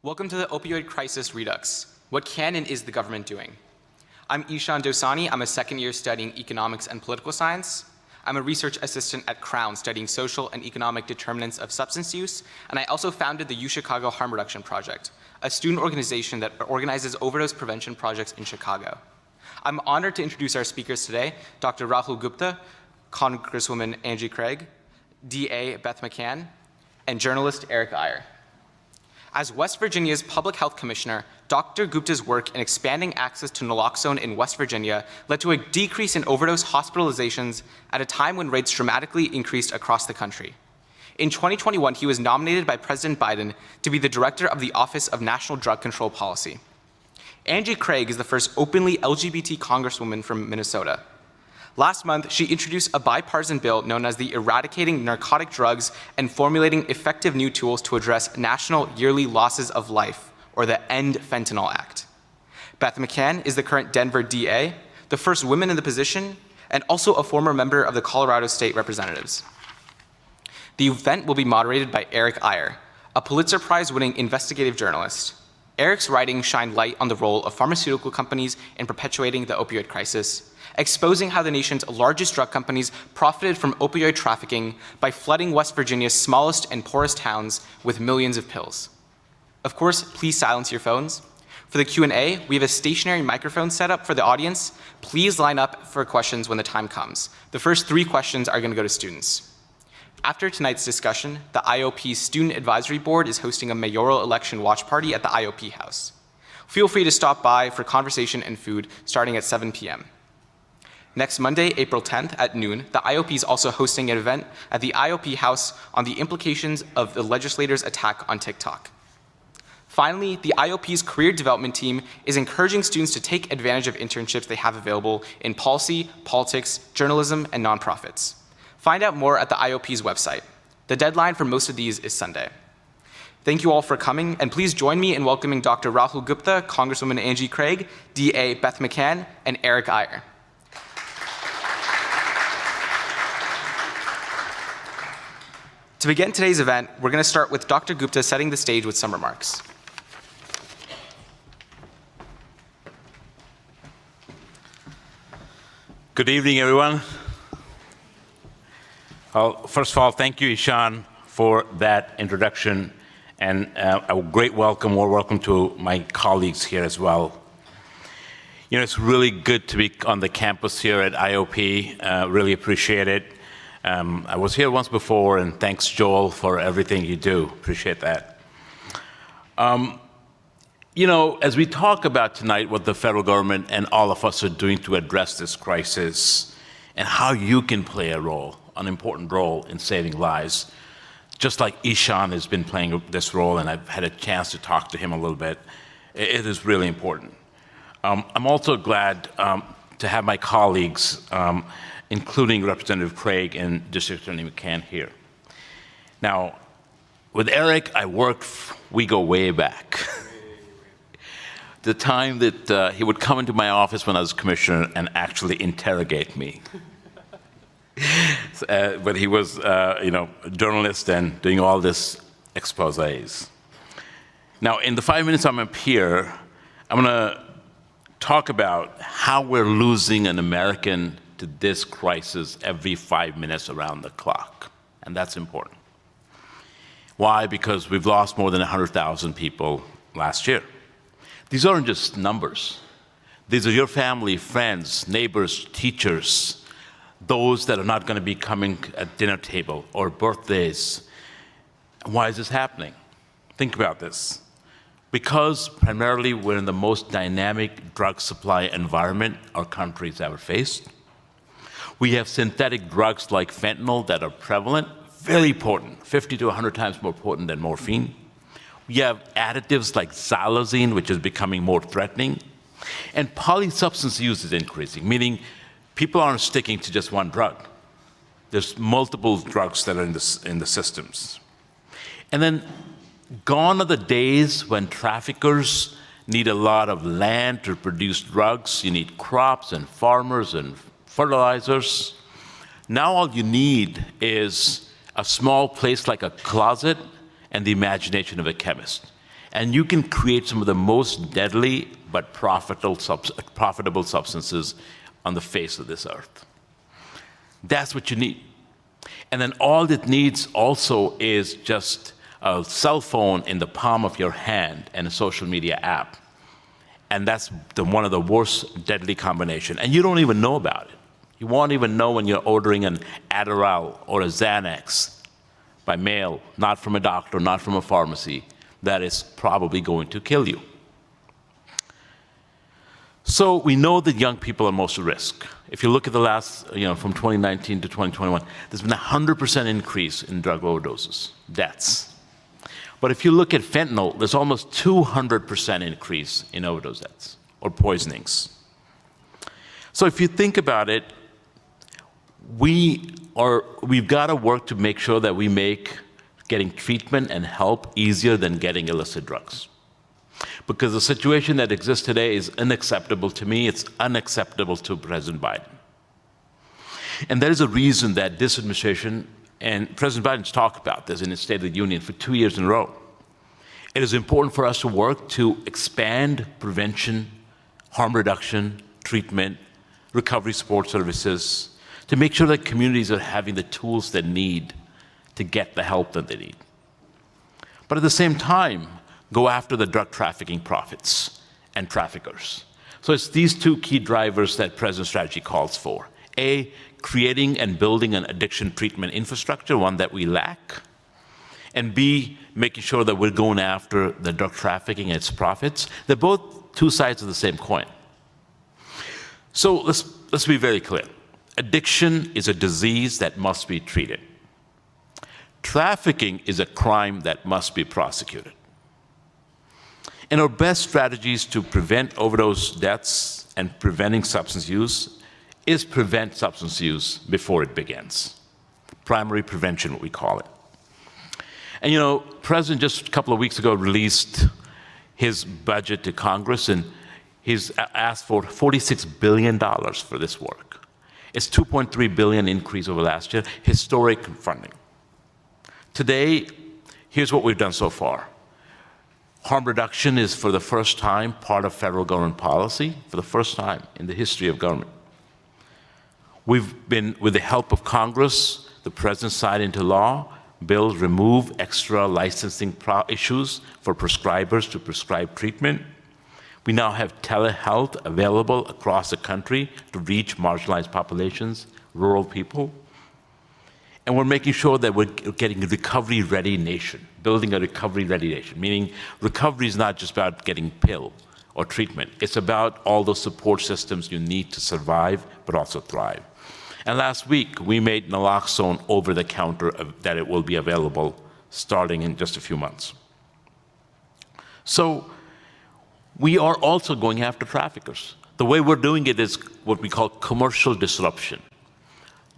Welcome to the opioid crisis Redux. What can and is the government doing? I'm Ishan Dosani. I'm a second year studying economics and political science. I'm a research assistant at Crown studying social and economic determinants of substance use, and I also founded the UChicago Harm Reduction Project, a student organization that organizes overdose prevention projects in Chicago. I'm honored to introduce our speakers today, Dr. Rahul Gupta, Congresswoman Angie Craig, DA Beth McCann, and journalist Eric Eyre. As West Virginia's Public Health Commissioner, Dr. Gupta's work in expanding access to naloxone in West Virginia led to a decrease in overdose hospitalizations at a time when rates dramatically increased across the country. In 2021, he was nominated by President Biden to be the director of the Office of National Drug Control Policy. Angie Craig is the first openly LGBT congresswoman from Minnesota. Last month, she introduced a bipartisan bill known as the Eradicating Narcotic Drugs and Formulating Effective New Tools to Address National Yearly Losses of Life, or the End Fentanyl Act. Beth McCann is the current Denver DA, the first woman in the position, and also a former member of the Colorado State Representatives. The event will be moderated by Eric Eyre, a Pulitzer Prize winning investigative journalist. Eric's writing shined light on the role of pharmaceutical companies in perpetuating the opioid crisis, exposing how the nation's largest drug companies profited from opioid trafficking by flooding West Virginia's smallest and poorest towns with millions of pills. Of course, please silence your phones. For the Q&A, we have a stationary microphone set up for the audience. Please line up for questions when the time comes. The first 3 questions are going to go to students. After tonight's discussion, the IOP Student Advisory Board is hosting a mayoral election watch party at the IOP House. Feel free to stop by for conversation and food starting at 7 p.m. Next Monday, April 10th at noon, the IOP is also hosting an event at the IOP House on the implications of the legislators' attack on TikTok. Finally, the IOP's career development team is encouraging students to take advantage of internships they have available in policy, politics, journalism, and nonprofits. Find out more at the IOP's website. The deadline for most of these is Sunday. Thank you all for coming, and please join me in welcoming Dr. Rahul Gupta, Congresswoman Angie Craig, DA Beth McCann, and Eric Eyre. To begin today's event, we're going to start with Dr. Gupta setting the stage with some remarks. Good evening, everyone. First of all, thank you, Ishan, for that introduction, and a great welcome, warm welcome to my colleagues here as well. You know, it's really good to be on the campus here at IOP. Really appreciate it. I was here once before, and thanks, Joel, for everything you do. Appreciate that. You know, as we talk about tonight what the federal government and all of us are doing to address this crisis and how you can play a role, an important role in saving lives, just like Ishan has been playing this role, and I've had a chance to talk to him a little bit, it is really important. I'm also glad to have my colleagues, including Representative Craig and District Attorney McCann here. Now, with Eric, we go way back. The time that he would come into my office when I was commissioner and actually interrogate me. But he was, a journalist and doing all this exposés. Now, in the 5 minutes I'm up here, I'm gonna talk about how we're losing an American to this crisis every 5 minutes around the clock, and that's important. Why? Because we've lost more than 100,000 people last year. These aren't just numbers. These are your family, friends, neighbors, teachers, those that are not going to be coming at dinner table or birthdays. Why is this happening? Think about this. Because primarily we're in the most dynamic drug supply environment our country's ever faced. We have synthetic drugs like fentanyl that are prevalent, very potent, 50 to 100 times more potent than morphine. We have additives like xylazine, which is becoming more threatening. And polysubstance use is increasing, meaning people aren't sticking to just one drug. There's multiple drugs that are in the systems. And then gone are the days when traffickers need a lot of land to produce drugs. You need crops and farmers and fertilizers. Now all you need is a small place like a closet and the imagination of a chemist. And you can create some of the most deadly but profitable substances on the face of this earth. That's what you need. And then all it needs also is just a cell phone in the palm of your hand and a social media app. And that's one of the worst deadly combination. And you don't even know about it. You won't even know when you're ordering an Adderall or a Xanax by mail, not from a doctor, not from a pharmacy, that is probably going to kill you. So we know that young people are most at risk. If you look at the last, from 2019 to 2021, there's been a 100% increase in drug overdoses, deaths. But if you look at fentanyl, there's almost 200% increase in overdose deaths or poisonings. So if you think about it, we've got to work to make sure that we make getting treatment and help easier than getting illicit drugs. Because the situation that exists today is unacceptable to me, it's unacceptable to President Biden. And there is a reason that this administration, and President Biden's talked about this in his State of the Union for 2 years in a row, it is important for us to work to expand prevention, harm reduction, treatment, recovery support services, to make sure that communities are having the tools they need to get the help that they need. But at the same time, go after the drug trafficking profits and traffickers. So it's these two key drivers that President's strategy calls for. A, creating and building an addiction treatment infrastructure, one that we lack. And B, making sure that we're going after the drug trafficking and its profits. They're both two sides of the same coin. So let's be very clear. Addiction is a disease that must be treated. Trafficking is a crime that must be prosecuted. And our best strategies to prevent overdose deaths and preventing substance use is prevent substance use before it begins. Primary prevention, what we call it. And President just a couple of weeks ago released his budget to Congress, and he's asked for $46 billion for this work. It's $2.3 billion increase over last year, historic funding. Today, here's what we've done so far. Harm reduction is, for the first time, part of federal government policy, for the first time in the history of government. We've been, with the help of Congress, the President signed into law, bills remove extra licensing issues for prescribers to prescribe treatment. We now have telehealth available across the country to reach marginalized populations, rural people. And we're making sure that we're getting a recovery-ready nation, building a recovery-ready nation, meaning recovery is not just about getting pill or treatment. It's about all those support systems you need to survive, but also thrive. And last week, we made naloxone over-the-counter that it will be available starting in just a few months. So we are also going after traffickers. The way we're doing it is what we call commercial disruption.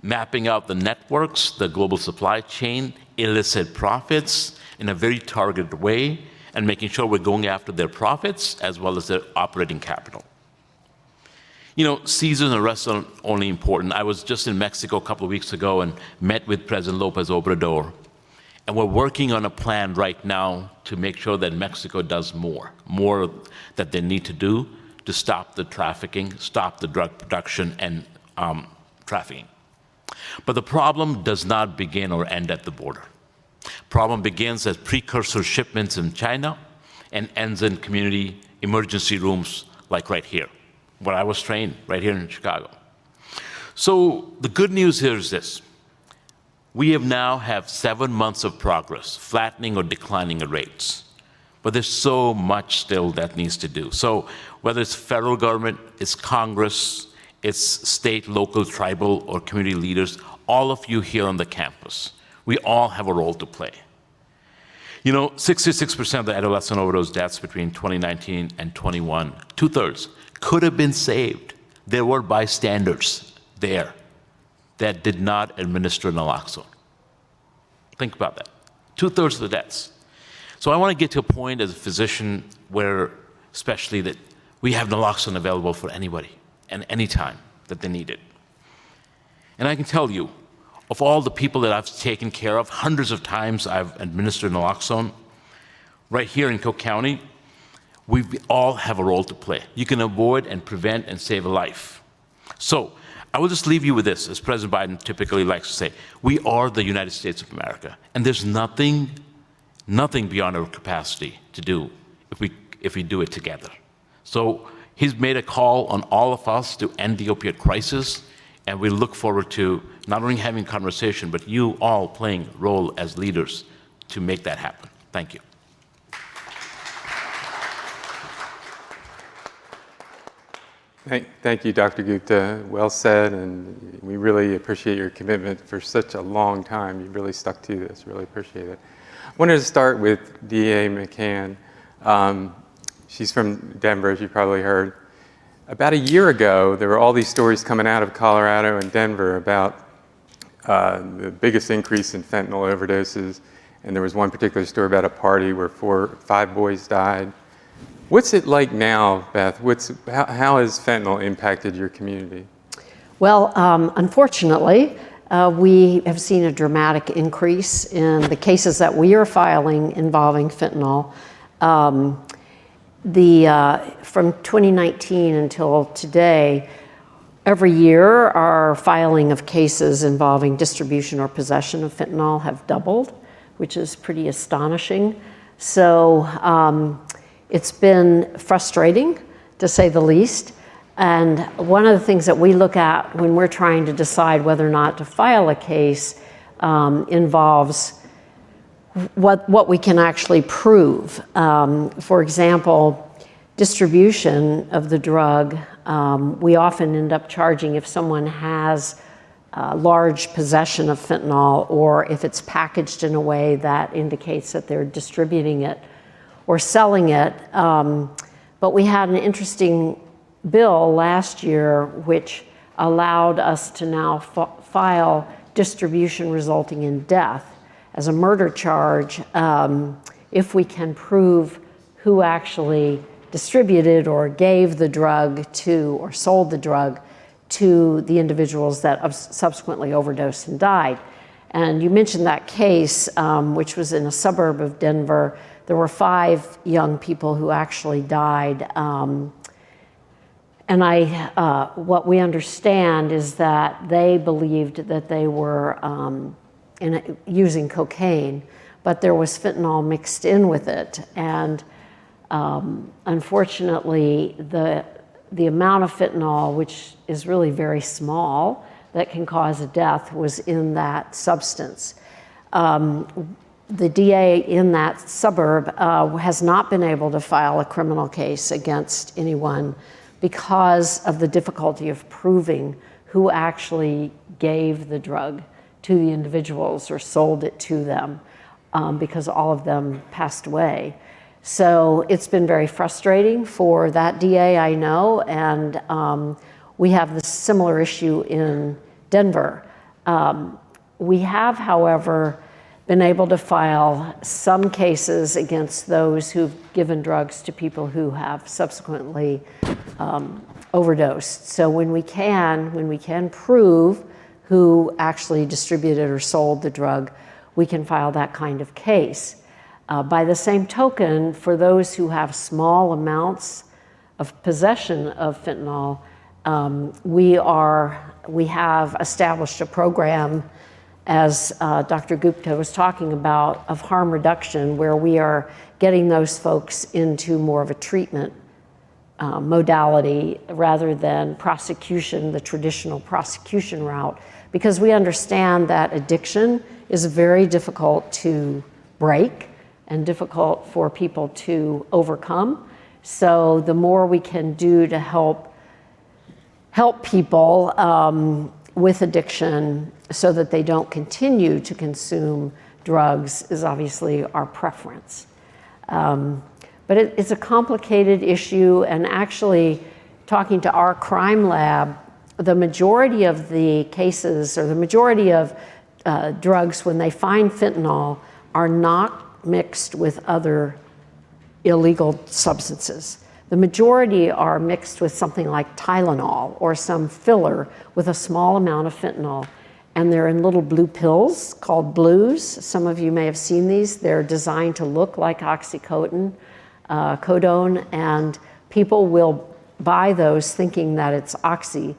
Mapping out the networks, the global supply chain, illicit profits in a very targeted way, and making sure we're going after their profits as well as their operating capital. Seasons and arrests are only important. I was just in Mexico a couple of weeks ago and met with President López Obrador, and we're working on a plan right now to make sure that Mexico does more that they need to do to stop the trafficking, stop the drug production and trafficking. But the problem does not begin or end at the border. Problem begins as precursor shipments in China and ends in community emergency rooms like right here, where I was trained, right here in Chicago. So the good news here is this. We now have 7 months of progress, flattening or declining the rates. But there's so much still that needs to do. So whether it's federal government, it's Congress, it's state, local, tribal, or community leaders, all of you here on the campus, we all have a role to play. 66% of the adolescent overdose deaths between 2019 and 21, 2/3, could have been saved. There were bystanders there that did not administer naloxone. Think about that. 2/3 of the deaths. So I want to get to a point as a physician where, especially, that we have naloxone available for anybody and any time that they need it. And I can tell you, of all the people that I've taken care of, hundreds of times I've administered naloxone, right here in Cook County, we all have a role to play. You can avoid and prevent and save a life. So I will just leave you with this, as President Biden typically likes to say, we are the United States of America, and there's nothing beyond our capacity to do if we do it together. So he's made a call on all of us to end the opioid crisis, and we look forward to not only having a conversation, but you all playing a role as leaders to make that happen. Thank you. Thank you, Dr. Gupta. Well said, and we really appreciate your commitment for such a long time. You've really stuck to this. Really appreciate it. I wanted to start with DA McCann. She's from Denver, as you probably heard. About a year ago, there were all these stories coming out of Colorado and Denver about the biggest increase in fentanyl overdoses, and there was one particular story about a party where 5 boys died. What's it like now, Beth? How has fentanyl impacted your community? Well, unfortunately, we have seen a dramatic increase in the cases that we are filing involving fentanyl. From 2019 until today, every year our filing of cases involving distribution or possession of fentanyl have doubled, which is pretty astonishing. So it's been frustrating, to say the least. And one of the things that we look at when we're trying to decide whether or not to file a case involves what we can actually prove. For example, distribution of the drug, we often end up charging if someone has large possession of fentanyl, or if it's packaged in a way that indicates that they're distributing it or selling it. But we had an interesting bill last year which allowed us to now file distribution resulting in death as a murder charge if we can prove who actually distributed or gave the drug to or sold the drug to the individuals that subsequently overdosed and died. And you mentioned that case, which was in a suburb of Denver. There were 5 young people who actually died. And what we understand is that they believed that they were using cocaine, but there was fentanyl mixed in with it. And unfortunately, the amount of fentanyl, which is really very small, that can cause a death, was in that substance. The DA in that suburb has not been able to file a criminal case against anyone because of the difficulty of proving who actually gave the drug to the individuals or sold it to them, because all of them passed away. So it's been very frustrating for that DA, I know, and we have this similar issue in Denver. We have, however, been able to file some cases against those who've given drugs to people who have subsequently overdosed. So when we can prove who actually distributed or sold the drug, we can file that kind of case. By the same token, for those who have small amounts of possession of fentanyl, we have established a program, as Dr. Gupta was talking about, of harm reduction, where we are getting those folks into more of a treatment modality rather than prosecution, the traditional prosecution route, because we understand that addiction is very difficult to break and difficult for people to overcome. So the more we can do to help people with addiction so that they don't continue to consume drugs is obviously our preference. But it's a complicated issue, and actually, talking to our crime lab, the majority of the cases, or the majority of drugs, when they find fentanyl, are not mixed with other illegal substances. The majority are mixed with something like Tylenol or some filler with a small amount of fentanyl. and they're in little blue pills called blues. Some of you may have seen these. They're designed to look like oxycodone, codone, and people will buy those thinking that it's oxy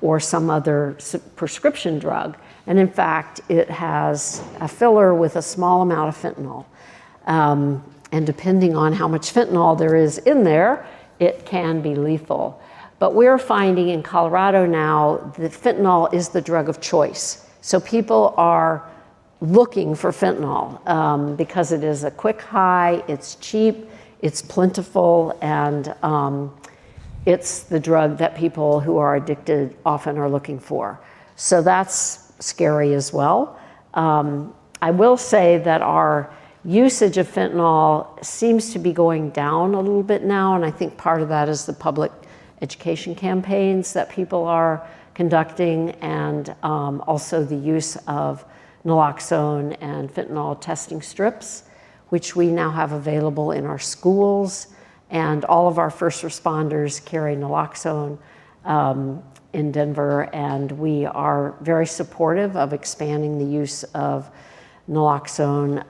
or some other prescription drug. And in fact, it has a filler with a small amount of fentanyl. And depending on how much fentanyl there is in there, it can be lethal. But we're finding in Colorado now that fentanyl is the drug of choice. So people are looking for fentanyl because it is a quick high, it's cheap, it's plentiful, and it's the drug that people who are addicted often are looking for. So that's scary as well. I will say that our usage of fentanyl seems to be going down a little bit now, and I think part of that is the public education campaigns that people are conducting, and also the use of naloxone and fentanyl testing strips, which we now have available in our schools, and all of our first responders carry naloxone in Denver, and we are very supportive of expanding the use of naloxone,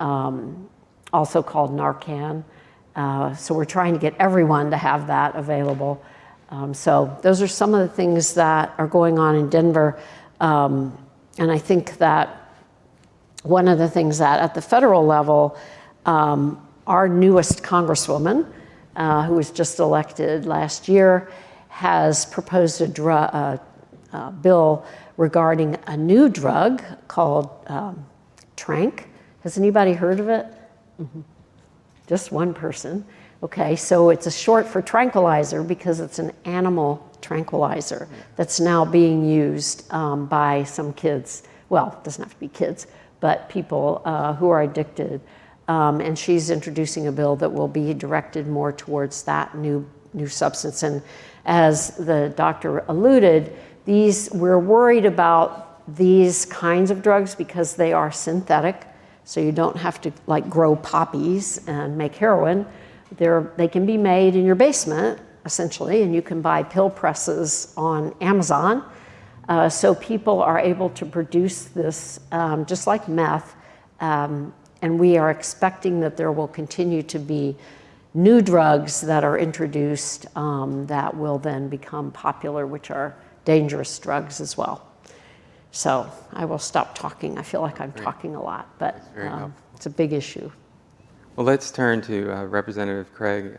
also called Narcan. So we're trying to get everyone to have that available. So those are some of the things that are going on in Denver. And I think that one of the things that at the federal level, our newest Congresswoman, who was just elected last year, has proposed a bill regarding a new drug called Tranq. Has anybody heard of it? Mm-hmm. Just one person. Okay, so it's a short for tranquilizer because it's an animal tranquilizer that's now being used by some kids. Well, it doesn't have to be kids, but people who are addicted. And she's introducing a bill that will be directed more towards that new substance. And as the doctor alluded, we're worried about these kinds of drugs because they are synthetic. So you don't have to like grow poppies and make heroin. They can be made in your basement, essentially, and you can buy pill presses on Amazon. So people are able to produce this just like meth. And we are expecting that there will continue to be new drugs that are introduced that will then become popular, which are dangerous drugs as well. So I will stop talking. I feel like I'm talking a lot, but it's a big issue. Well, let's turn to Representative Craig.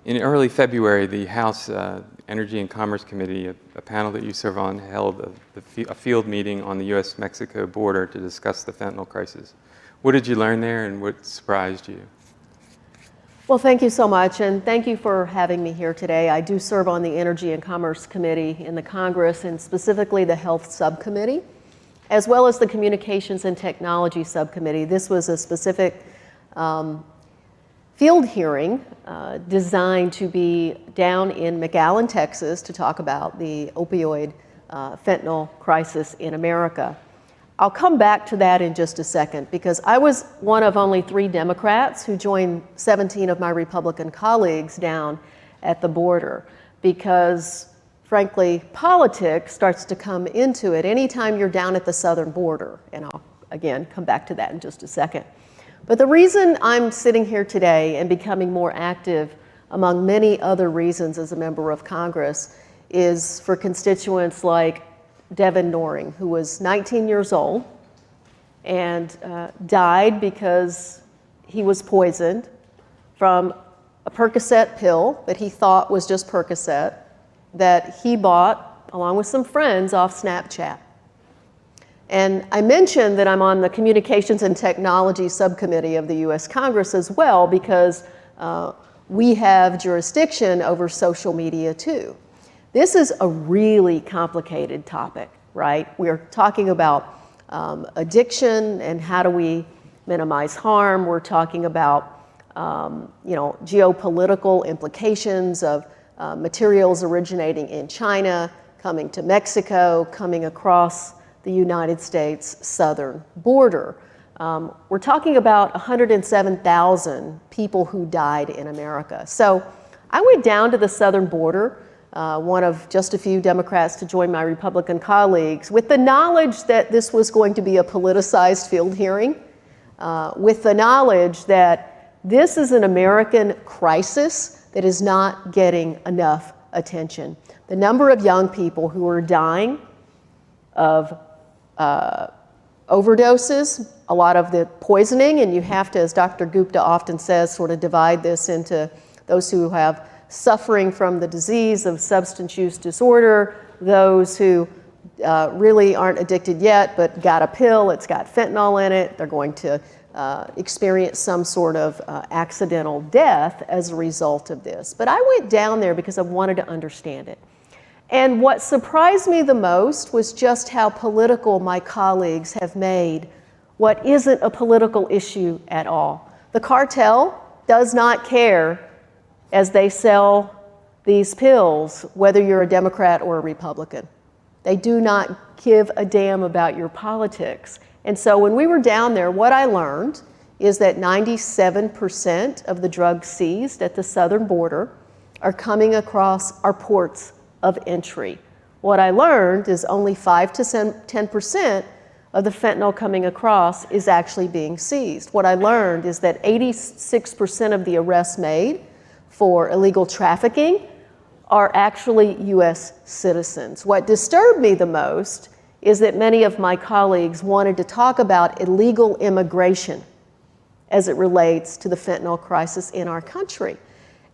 In early February, the House Energy and Commerce Committee, a panel that you serve on, held a field meeting on the U.S.-Mexico border to discuss the fentanyl crisis. What did you learn there, and what surprised you? Well, thank you so much, and thank you for having me here today. I do serve on the Energy and Commerce Committee in the Congress, and specifically the Health Subcommittee, as well as the Communications and Technology Subcommittee. This was a specific field hearing designed to be down in McAllen, Texas, to talk about the opioid fentanyl crisis in America. I'll come back to that in just a second, because I was one of only 3 Democrats who joined 17 of my Republican colleagues down at the border, because frankly, politics starts to come into it anytime you're down at the southern border, and I'll again come back to that in just a second. But the reason I'm sitting here today and becoming more active, among many other reasons as a member of Congress, is for constituents like Devin Noring, who was 19 years old and died because he was poisoned from a Percocet pill that he thought was just Percocet that he bought along with some friends off Snapchat. And I mentioned that I'm on the Communications and Technology Subcommittee of the U.S. Congress as well, because we have jurisdiction over social media too. This is a really complicated topic, right? We're talking about addiction and how do we minimize harm. We're talking about geopolitical implications of materials originating in China, coming to Mexico, coming across the United States southern border. We're talking about 107,000 people who died in America. So I went down to the southern border one of just a few Democrats to join my Republican colleagues, with the knowledge that this was going to be a politicized field hearing, with the knowledge that this is an American crisis that is not getting enough attention. The number of young people who are dying of overdoses, a lot of the poisoning, and you have to, as Dr. Gupta often says, sort of divide this into those who have suffering from the disease of substance use disorder, those who really aren't addicted yet but got a pill, it's got fentanyl in it, they're going to experience some sort of accidental death as a result of this. But I went down there because I wanted to understand it. And what surprised me the most was just how political my colleagues have made what isn't a political issue at all. The cartel does not care as they sell these pills whether you're a Democrat or a Republican. They do not give a damn about your politics. And so when we were down there, what I learned is that 97% of the drugs seized at the southern border are coming across our ports of entry. What I learned is only 5 to 10% of the fentanyl coming across is actually being seized. What I learned is that 86% of the arrests made for illegal trafficking are actually US citizens. What disturbed me the most is that many of my colleagues wanted to talk about illegal immigration as it relates to the fentanyl crisis in our country.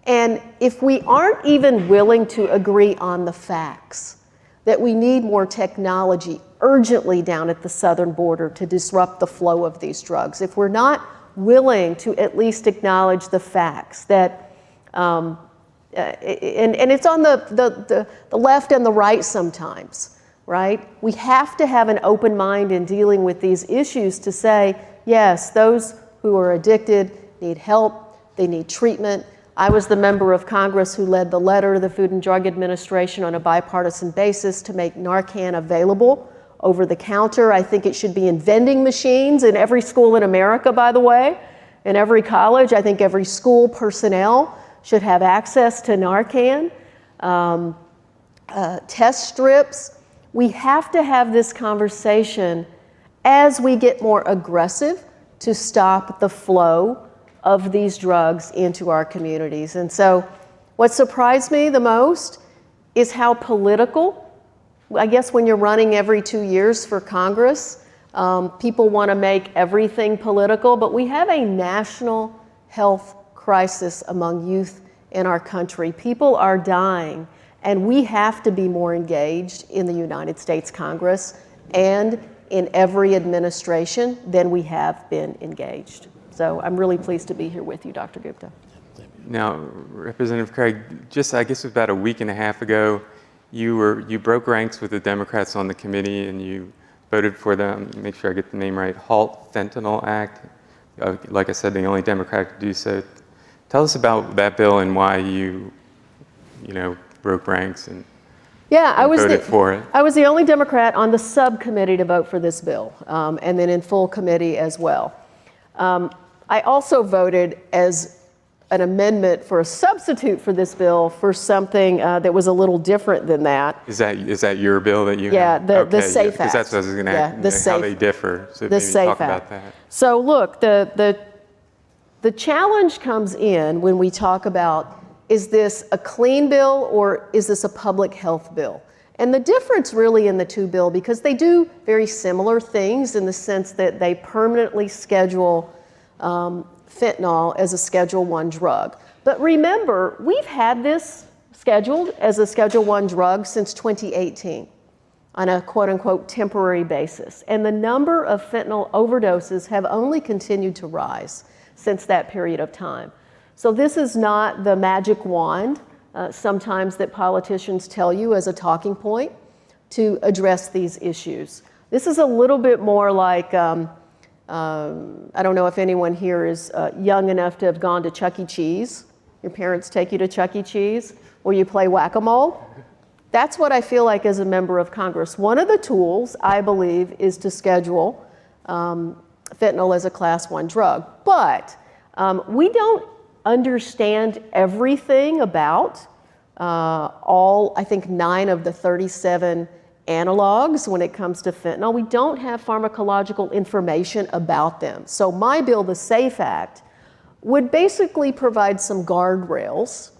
And if we aren't even willing to agree on the facts, that we need more technology urgently down at the southern border to disrupt the flow of these drugs, if we're not willing to at least acknowledge the facts that, and it's on the left and the right sometimes, right? We have to have an open mind in dealing with these issues to say, yes, those who are addicted need help, they need treatment. I was the member of Congress who led the letter to the Food and Drug Administration on a bipartisan basis to make Narcan available over the counter. I think it should be in vending machines in every school in America, by the way, in every college. I think every school personnel should have access to Narcan. Test strips. We have to have this conversation as we get more aggressive to stop the flow of these drugs into our communities. And so what surprised me the most is how political, I guess when you're running every 2 years for Congress, people want to make everything political, but we have a national health crisis among youth in our country. People are dying, and we have to be more engaged in the United States Congress and in every administration than we have been engaged. So I'm really pleased to be here with you, Dr. Gupta. Now, Representative Craig, just I guess about a week and a half ago, you broke ranks with the Democrats on the committee and you voted for the, make sure I get the name right, Halt Fentanyl Act. Like I said, the only Democrat to do so. Tell us about that bill and why you broke ranks and voted for it. I was the only Democrat on the subcommittee to vote for this bill, and then in full committee as well. I also voted as an amendment for a substitute for this bill for something that was a little different than that. Is that your bill that you have? Yeah, the SAFE Act. Because that's what I was going to ask, how they differ. So maybe talk about that. So look, the challenge comes in when we talk about, is this a clean bill or is this a public health bill? And the difference really in the two bills, because they do very similar things in the sense that they permanently schedule fentanyl as a Schedule I drug. But remember, we've had this scheduled as a Schedule I drug since 2018 on a quote-unquote temporary basis. And the number of fentanyl overdoses have only continued to rise since that period of time. So this is not the magic wand sometimes that politicians tell you as a talking point to address these issues. This is a little bit more like, I don't know if anyone here is young enough to have gone to Chuck E. Cheese. Your parents take you to Chuck E. Cheese, where you play whack-a-mole. That's what I feel like as a member of Congress. One of the tools, I believe, is to schedule fentanyl as a Class I drug. But we don't understand everything about all, I think, 9 of the 37 analogs when it comes to fentanyl. We don't have pharmacological information about them. So my bill, the SAFE Act, would basically provide some guardrails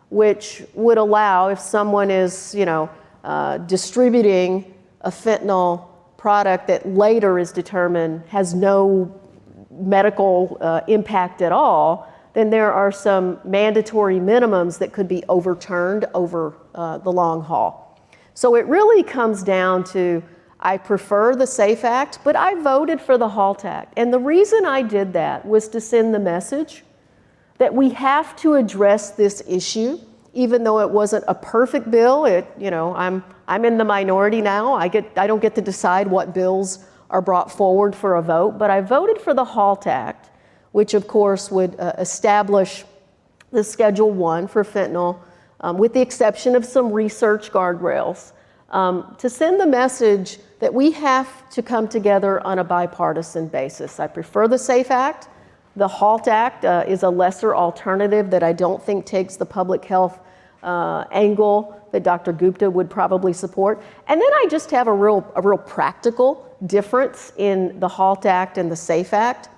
which would allow, if someone is, distributing a fentanyl product that later is determined has no medical impact at all, then there are some mandatory minimums that could be overturned over the long haul. So it really comes down to, I prefer the SAFE Act, but I voted for the HALT Act. And the reason I did that was to send the message that we have to address this issue, even though it wasn't a perfect bill. I'm in the minority now. I don't get to decide what bills are brought forward for a vote, but I voted for the HALT Act, which of course would establish the Schedule 1 for fentanyl, with the exception of some research guardrails, to send the message that we have to come together on a bipartisan basis. I prefer the SAFE Act. The HALT Act is a lesser alternative that I don't think takes the public health angle that Dr. Gupta would probably support. And then I just have a real practical difference in the HALT Act and the SAFE Act.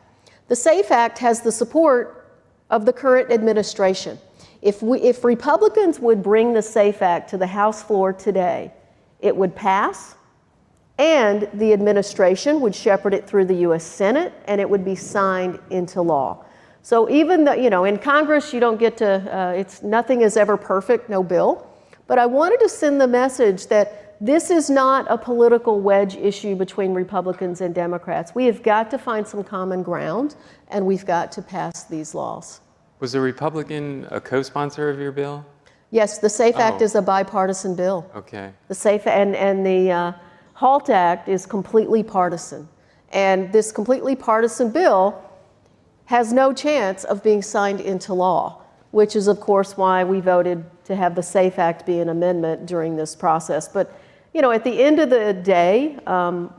The SAFE Act has the support of the current administration. If Republicans would bring the SAFE Act to the House floor today, it would pass, and the administration would shepherd it through the U.S. Senate, and it would be signed into law. So even though, in Congress, you don't get to, nothing is ever perfect, no bill. But I wanted to send the message that this is not a political wedge issue between Republicans and Democrats. We have got to find some common ground, and we've got to pass these laws. Was a Republican a co-sponsor of your bill? Yes, the SAFE Act is a bipartisan bill. Okay. The SAFE and the HALT Act is completely partisan. And this completely partisan bill has no chance of being signed into law, which is, of course, why we voted to have the SAFE Act be an amendment during this process. But, at the end of the day,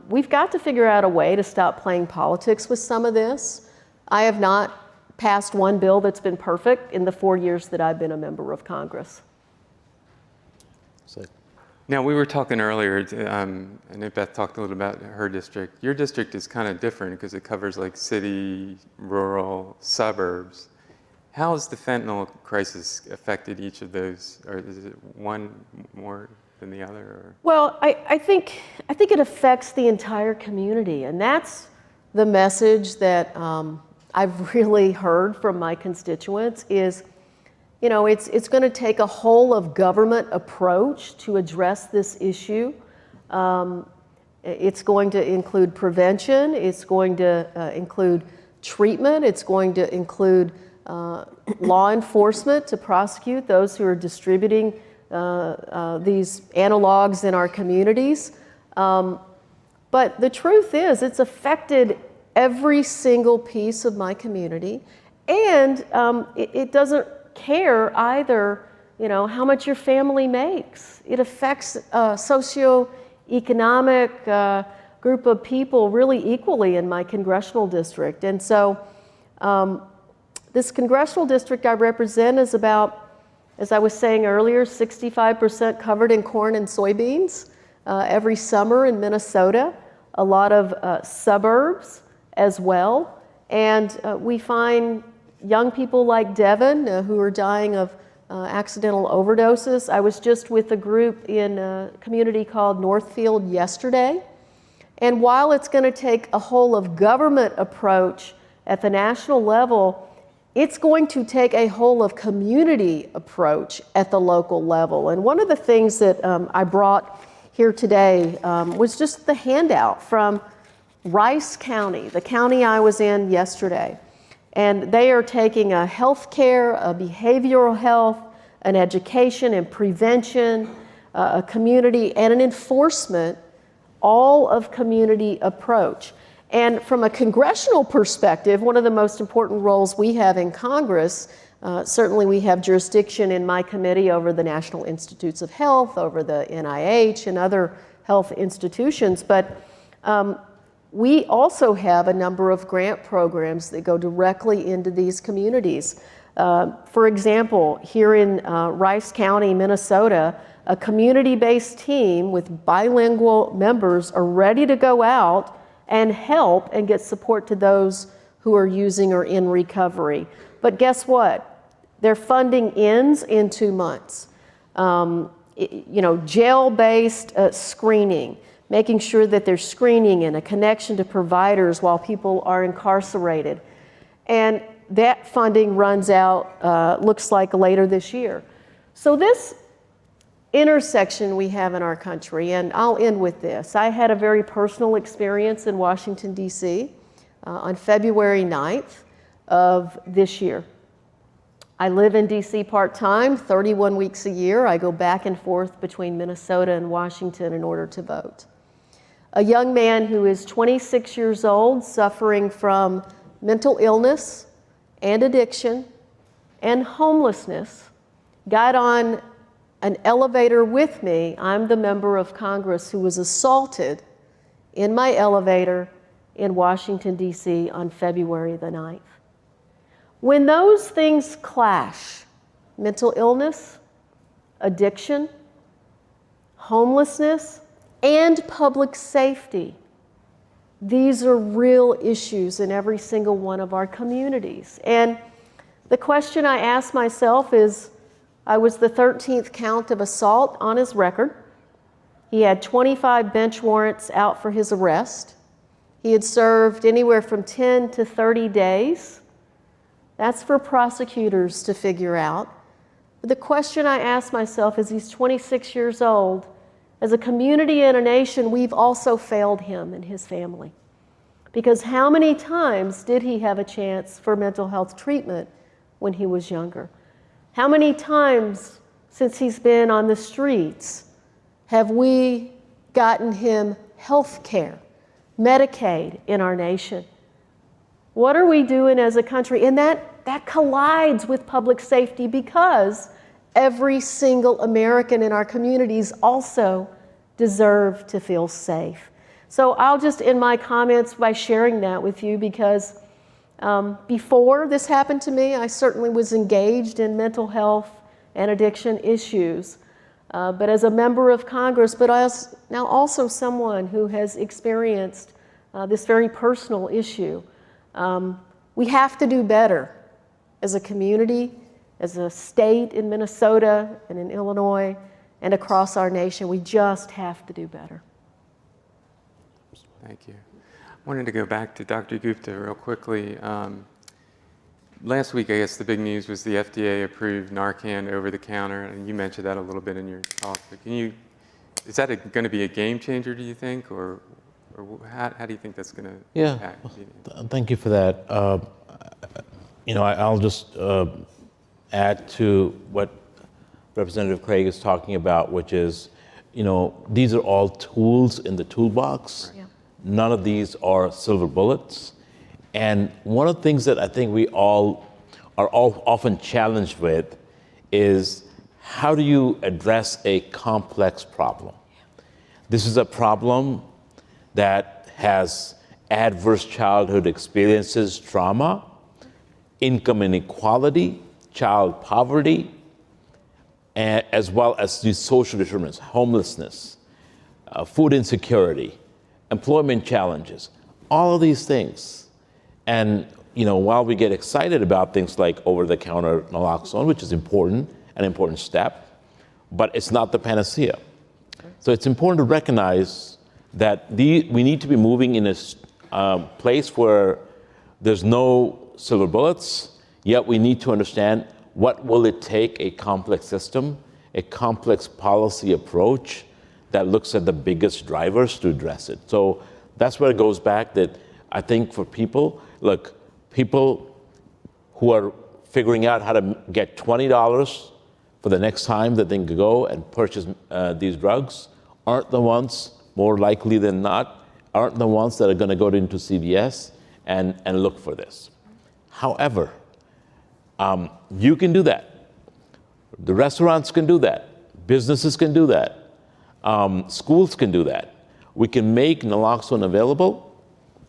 we've got to figure out a way to stop playing politics with some of this. I have not passed one bill that's been perfect in the 4 years that I've been a member of Congress. Now, we were talking earlier, and Beth talked a little about her district. Your district is kind of different because it covers like city, rural, suburbs. How has the fentanyl crisis affected each of those? Or is it one more than the other? Or? Well, I think it affects the entire community, and that's the message that I've really heard from my constituents is, it's going to take a whole of government approach to address this issue. It's going to include prevention. It's going to include treatment. It's going to include law enforcement to prosecute those who are distributing these analogs in our communities. But the truth is, it's affected every single piece of my community, and it doesn't care either, how much your family makes. It affects socioeconomic group of people really equally in my congressional district. And so this congressional district I represent is about, as I was saying earlier, 65% covered in corn and soybeans every summer in Minnesota, a lot of suburbs as well. And we find young people like Devin who are dying of accidental overdoses. I was just with a group in a community called Northfield yesterday. And while it's going to take a whole of government approach at the national level, it's going to take a whole of community approach at the local level. And one of the things that I brought here today was just the handout from Rice County, the county I was in yesterday. And they are taking a healthcare, a behavioral health, an education and prevention, a community, and an enforcement, all of community approach. And from a congressional perspective, one of the most important roles we have in Congress, certainly we have jurisdiction in my committee over the National Institutes of Health, over the NIH and other health institutions, but we also have a number of grant programs that go directly into these communities. For example, here in Rice County, Minnesota, a community-based team with bilingual members are ready to go out and help and get support to those who are using or in recovery. But guess what? Their funding ends in 2 months. Jail-based screening, making sure that there's screening and a connection to providers while people are incarcerated. And that funding runs out, looks like later this year. So this intersection we have in our country, and I'll end with this. I had a very personal experience in Washington, D.C. On February 9th of this year. I live in D.C. part-time, 31 weeks a year. I go back and forth between Minnesota and Washington in order to vote. A young man who is 26 years old, suffering from mental illness and addiction and homelessness, got on an elevator with me. I'm the member of Congress who was assaulted in my elevator in Washington, D.C. on February the 9th. When those things clash, mental illness, addiction, homelessness, and public safety, these are real issues in every single one of our communities. And the question I ask myself is, I was the 13th count of assault on his record. He had 25 bench warrants out for his arrest. He had served anywhere from 10 to 30 days. That's for prosecutors to figure out. But the question I ask myself is, he's 26 years old. As a community and a nation, we've also failed him and his family. Because how many times did he have a chance for mental health treatment when he was younger? How many times since he's been on the streets have we gotten him health care, Medicaid in our nation? What are we doing as a country? And that collides with public safety, because every single American in our communities also deserve to feel safe. So I'll just end my comments by sharing that with you, because before this happened to me, I certainly was engaged in mental health and addiction issues. But as a member of Congress, but as now also someone who has experienced this very personal issue, we have to do better as a community, as a state in Minnesota and in Illinois and across our nation. We just have to do better. Thank you. I wanted to go back to Dr. Gupta real quickly. Last week, I guess the big news was the FDA approved Narcan over the counter, and you mentioned that a little bit in your talk. But is that going to be a game changer, do you think, or how do you think that's going to impact? Thank you for that. I'll just add to what Representative Craig is talking about, which is, these are all tools in the toolbox. Right. Yeah. None of these are silver bullets. And one of the things that I think we all are often challenged with is, how do you address a complex problem? This is a problem that has adverse childhood experiences, trauma, income inequality, child poverty, as well as these social determinants, homelessness, food insecurity, employment challenges, all of these things. And while we get excited about things like over-the-counter naloxone, which is important, an important step, but it's not the panacea. So it's important to recognize that we need to be moving in a place where there's no silver bullets, yet we need to understand what will it take a complex system, a complex policy approach that looks at the biggest drivers to address it. So that's where it goes back, that I think for people who are figuring out how to get $20 for the next time that they can go and purchase these drugs aren't the ones, more likely than not, aren't the ones that are going to go into CVS and look for this. However, you can do that. The restaurants can do that. Businesses can do that. Schools can do that. We can make naloxone available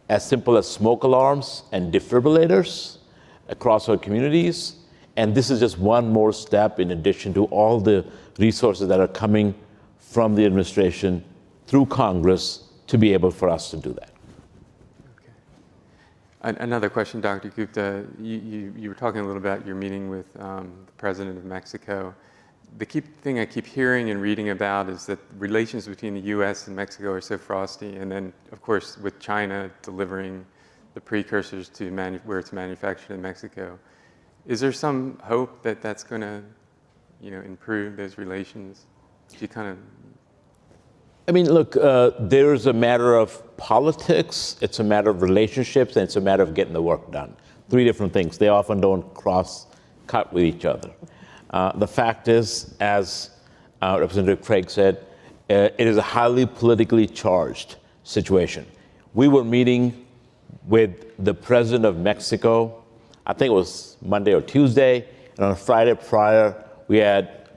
as simple as smoke alarms and defibrillators across our communities. And this is just one more step in addition to all the resources that are coming from the administration through Congress to be able for us to do that. Okay. Another question, Dr. Gupta. You were talking a little about your meeting with the President of Mexico. The thing I keep hearing and reading about is that relations between the U.S. and Mexico are so frosty, and then, of course, with China delivering the precursors to where it's manufactured in Mexico. Is there some hope that that's going to, improve those relations? Do you kind of... I mean, look, there's a matter of politics, it's a matter of relationships, and it's a matter of getting the work done. Three different things. They often don't cross-cut with each other. The fact is, as Representative Craig said, it is a highly politically charged situation. We were meeting with the President of Mexico, I think it was Monday or Tuesday, and on Friday prior, we had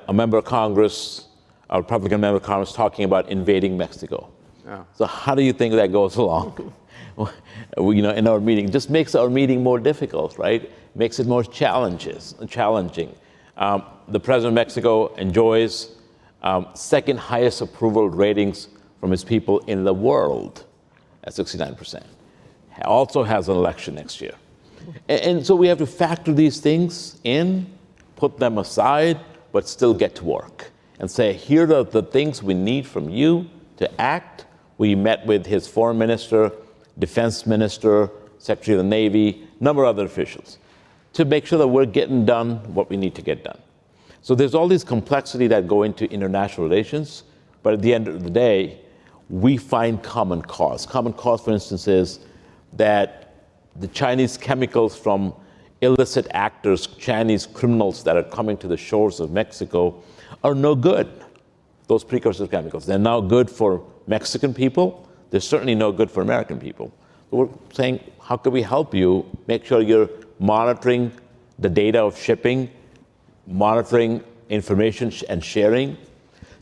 a member of Congress, a Republican member of Congress, talking about invading Mexico. Oh. So how do you think that goes along? In our meeting, just makes our meeting more difficult, right? Makes it more challenging. The President of Mexico enjoys second highest approval ratings from his people in the world at 69%. Also has an election next year. And so we have to factor these things in, put them aside, but still get to work and say, here are the things we need from you to act. We met with his foreign minister, defense minister, secretary of the Navy, a number of other officials to make sure that we're getting done what we need to get done. So there's all these complexity that go into international relations, but at the end of the day, we find common cause. Common cause, for instance, is that the Chinese chemicals from illicit actors, Chinese criminals that are coming to the shores of Mexico are no good. Those precursor chemicals, they're now good for Mexican people. They're certainly no good for American people. But we're saying, how can we help you make sure you're monitoring the data of shipping, monitoring information and sharing?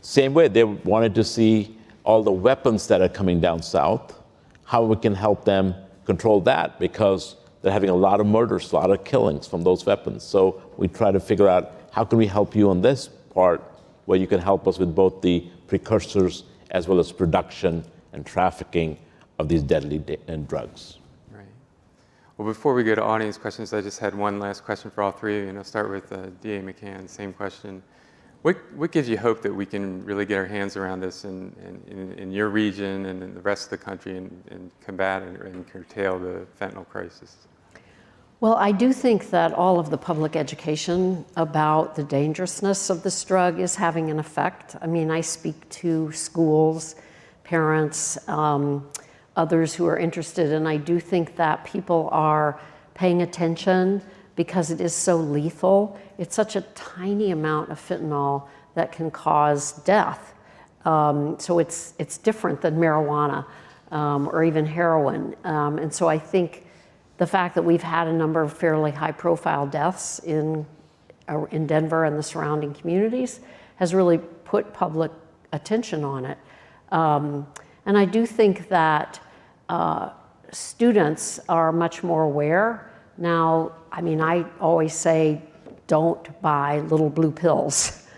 Same way, they wanted to see all the weapons that are coming down south, how we can help them control that, because they're having a lot of murders, a lot of killings from those weapons. So we try to figure out how can we help you on this part where you can help us with both the precursors as well as production and trafficking of these deadly drugs. Right. Well, before we go to audience questions, I just had one last question for all three of you, and I'll start with DA McCann, same question. What gives you hope that we can really get our hands around this in your region and in the rest of the country and combat and curtail the fentanyl crisis? Well, I do think that all of the public education about the dangerousness of this drug is having an effect. I mean, I speak to schools, parents, others who are interested, and I do think that people are paying attention because it is so lethal. It's such a tiny amount of fentanyl that can cause death. So it's different than marijuana or even heroin. And so I think the fact that we've had a number of fairly high-profile deaths in Denver and the surrounding communities has really put public attention on it. And I do think that students are much more aware. Now, I mean, I always say, don't buy little blue pills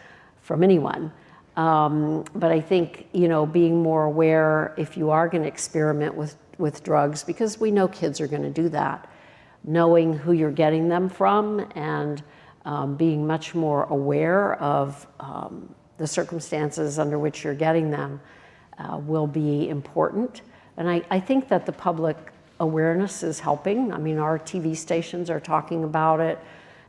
from anyone. But I think, being more aware if you are going to experiment with drugs, because we know kids are going to do that, knowing who you're getting them from and being much more aware of the circumstances under which you're getting them will be important. And I think that the public awareness is helping. I mean, our TV stations are talking about it.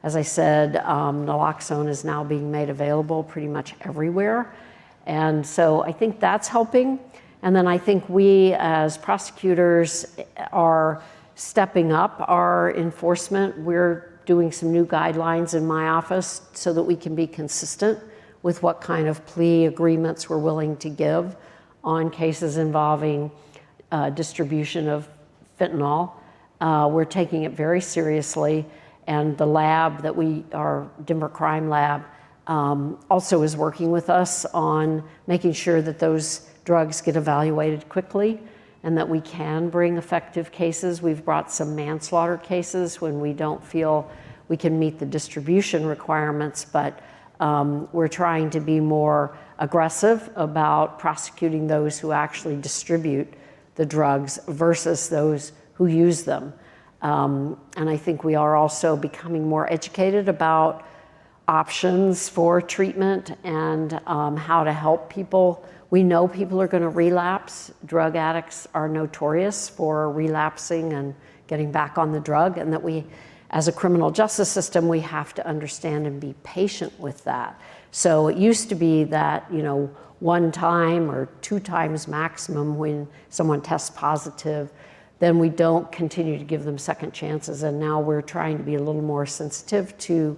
As I said, naloxone is now being made available pretty much everywhere. And so I think that's helping. And then I think we as prosecutors are stepping up our enforcement. We're doing some new guidelines in my office so that we can be consistent with what kind of plea agreements we're willing to give on cases involving distribution of fentanyl. We're taking it very seriously, and the lab that our Denver Crime Lab, also is working with us on making sure that those drugs get evaluated quickly and that we can bring effective cases. We've brought some manslaughter cases when we don't feel we can meet the distribution requirements, but we're trying to be more aggressive about prosecuting those who actually distribute the drugs versus those who use them. And I think we are also becoming more educated about options for treatment and how to help people. We know people are going to relapse. Drug addicts are notorious for relapsing and getting back on the drug, and that we, as a criminal justice system, we have to understand and be patient with that. So it used to be that, you know, 1 time or 2 times maximum when someone tests positive, then we don't continue to give them second chances. And now we're trying to be a little more sensitive to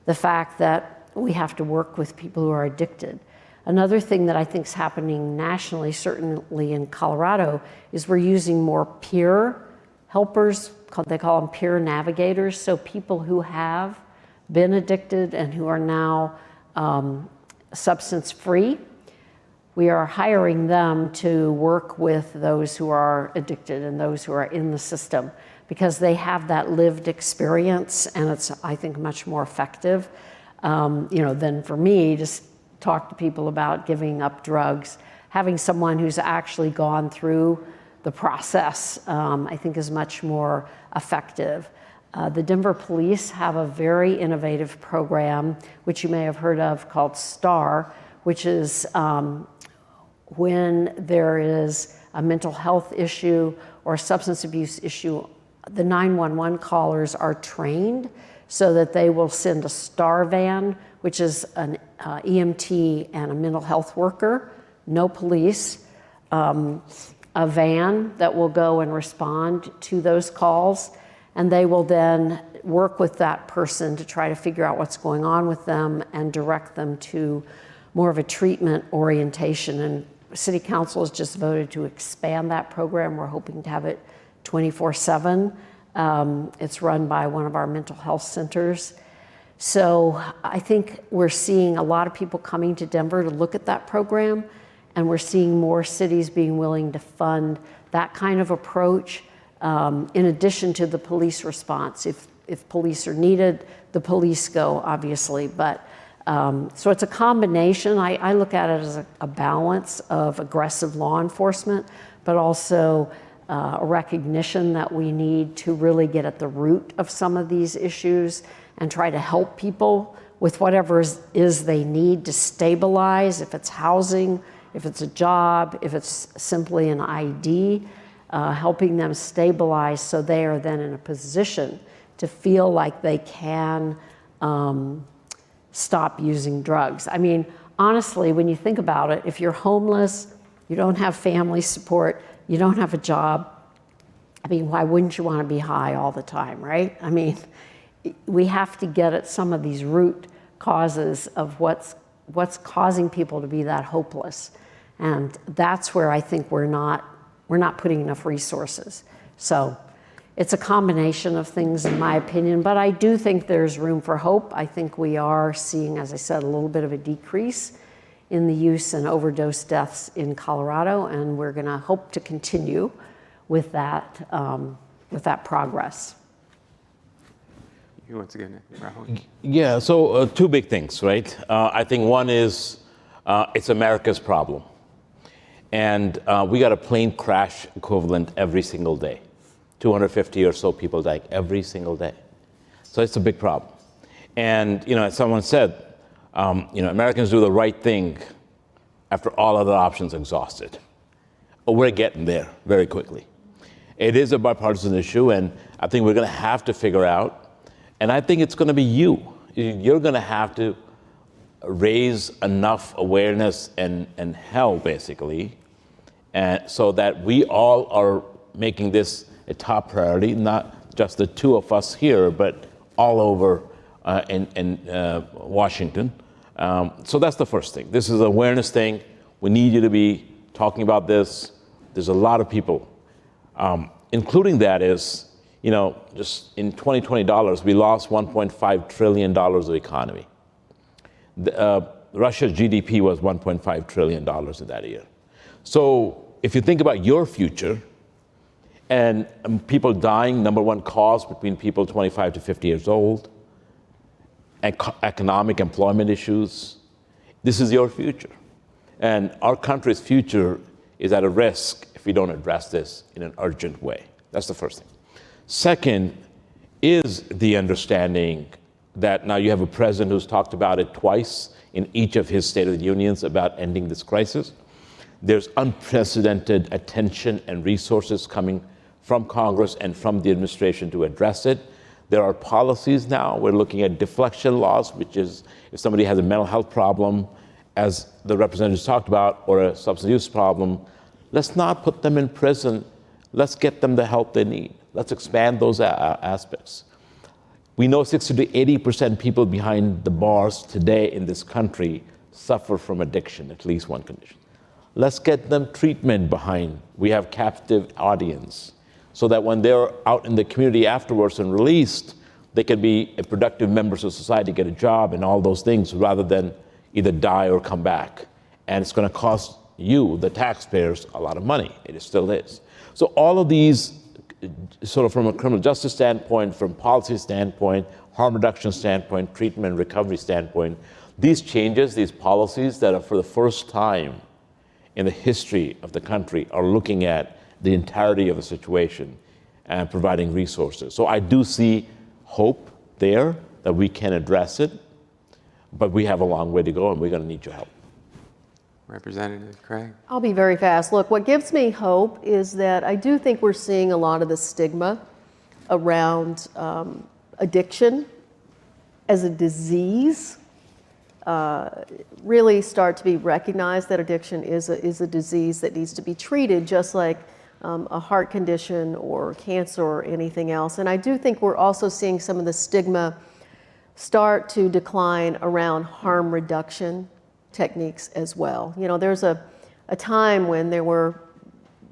the fact that we have to work with people who are addicted. Another thing that I think is happening nationally, certainly in Colorado, is we're using more peer helpers. They call them peer navigators. So people who have been addicted and who are now substance free, we are hiring them to work with those who are addicted and those who are in the system, because they have that lived experience, and it's, I think, much more effective, than for me to talk to people about giving up drugs. Having someone who's actually gone through the process, I think, is much more effective. The Denver police have a very innovative program, which you may have heard of, called STAR, which is when there is a mental health issue or a substance abuse issue, the 911 callers are trained so that they will send a STAR van, which is an EMT and a mental health worker, no police, a van that will go and respond to those calls, and they will then work with that person to try to figure out what's going on with them and direct them to more of a treatment orientation. And City Council has just voted to expand that program. We're hoping to have it 24/7. It's run by one of our mental health centers. So I think we're seeing a lot of people coming to Denver to look at that program, and we're seeing more cities being willing to fund that kind of approach, in addition to the police response. If police are needed, the police go, obviously, but so it's a combination. I look at it as a balance of aggressive law enforcement, but also a recognition that we need to really get at the root of some of these issues and try to help people with whatever is they need to stabilize, if it's housing, if it's a job, if it's simply an ID, helping them stabilize so they are then in a position to feel like they can stop using drugs. I mean, honestly, when you think about it, if you're homeless, you don't have family support, you don't have a job, I mean, why wouldn't you want to be high all the time, right? I mean, we have to get at some of these root causes of what's causing people to be that hopeless. And that's where I think we're not putting enough resources. So it's a combination of things, in my opinion, but I do think there's room for hope. I think we are seeing, as I said, a little bit of a decrease in the use and overdose deaths in Colorado, and we're going to hope to continue with that progress. You once again, Rahul. Yeah, so 2 big things, right? I think one is it's America's problem. And we got a plane crash equivalent every single day. 250 or so people die every single day. So it's a big problem. And, as someone said, Americans do the right thing after all other options exhausted. But we're getting there very quickly. It is a bipartisan issue, and I think we're going to have to figure out, and I think it's going to be you. You're going to have to raise enough awareness and help, basically, and so that we all are making this a top priority, not just the 2 of us here, but all over in Washington. So that's the first thing. This is an awareness thing. We need you to be talking about this. There's a lot of people, including that is, just in 2020 dollars, we lost $1.5 trillion of economy. Russia's GDP was $1.5 trillion in that year. So if you think about your future and people dying, number one cause between people 25 to 50 years old, economic employment issues. This is your future. And our country's future is at a risk if we don't address this in an urgent way. That's the first thing. Second is the understanding that now you have a president who's talked about it twice in each of his State of the Unions about ending this crisis. There's unprecedented attention and resources coming from Congress and from the administration to address it. There are policies now. We're looking at deflection laws, which is if somebody has a mental health problem, as the representatives talked about, or a substance use problem, let's not put them in prison. Let's get them the help they need. Let's expand those aspects. We know 60 to 80% people behind the bars today in this country suffer from addiction, at least one condition. Let's get them treatment behind. We have captive audience so that when they're out in the community afterwards and released, they can be productive members of society, get a job and all those things rather than either die or come back. And it's going to cost you, the taxpayers, a lot of money. It still is. So all of these, sort of from a criminal justice standpoint, from policy standpoint, harm reduction standpoint, treatment and recovery standpoint, these changes, these policies that are for the first time in the history of the country are looking at the entirety of the situation and providing resources. So I do see hope there that we can address it, but we have a long way to go and we're going to need your help. Representative Craig. I'll be very fast. Look, what gives me hope is that I do think we're seeing a lot of the stigma around addiction as a disease really start to be recognized, that addiction is a disease that needs to be treated just like a heart condition or cancer or anything else. And I do think we're also seeing some of the stigma start to decline around harm reduction techniques as well. You know, there's a time when there were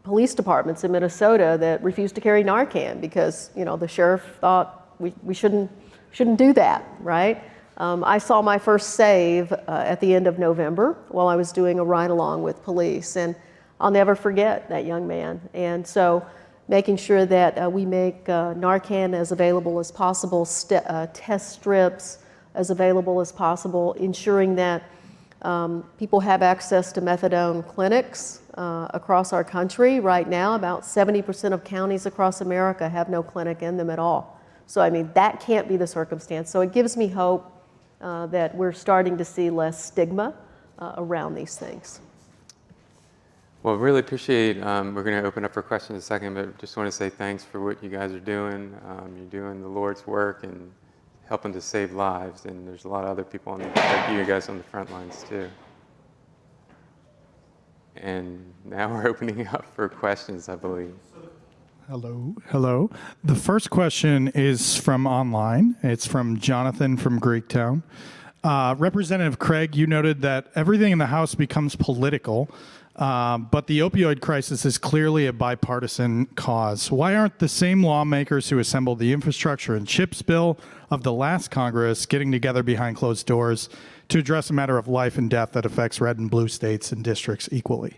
police departments in Minnesota that refused to carry Narcan because, you know, the sheriff thought we shouldn't do that, right? I saw my first save at the end of November while I was doing a ride-along with police, and I'll never forget that young man. And so making sure that we make Narcan as available as possible, test strips as available as possible, ensuring that people have access to methadone clinics across our country. Right now, about 70% of counties across America have no clinic in them at all. So, I mean, that can't be the circumstance. So it gives me hope that we're starting to see less stigma around these things. Well, really appreciate, we're going to open up for questions in a second, but just want to say thanks for what you guys are doing. You're doing the Lord's work and helping to save lives, and there's a lot of other people like you guys on the front lines too. And now we're opening up for questions, I believe. Hello. The first question is from online. It's from Jonathan from Greektown. Representative Craig, you noted that everything in the House becomes political, but the opioid crisis is clearly a bipartisan cause. Why aren't the same lawmakers who assembled the infrastructure and CHIPS bill of the last Congress getting together behind closed doors to address a matter of life and death that affects red and blue states and districts equally?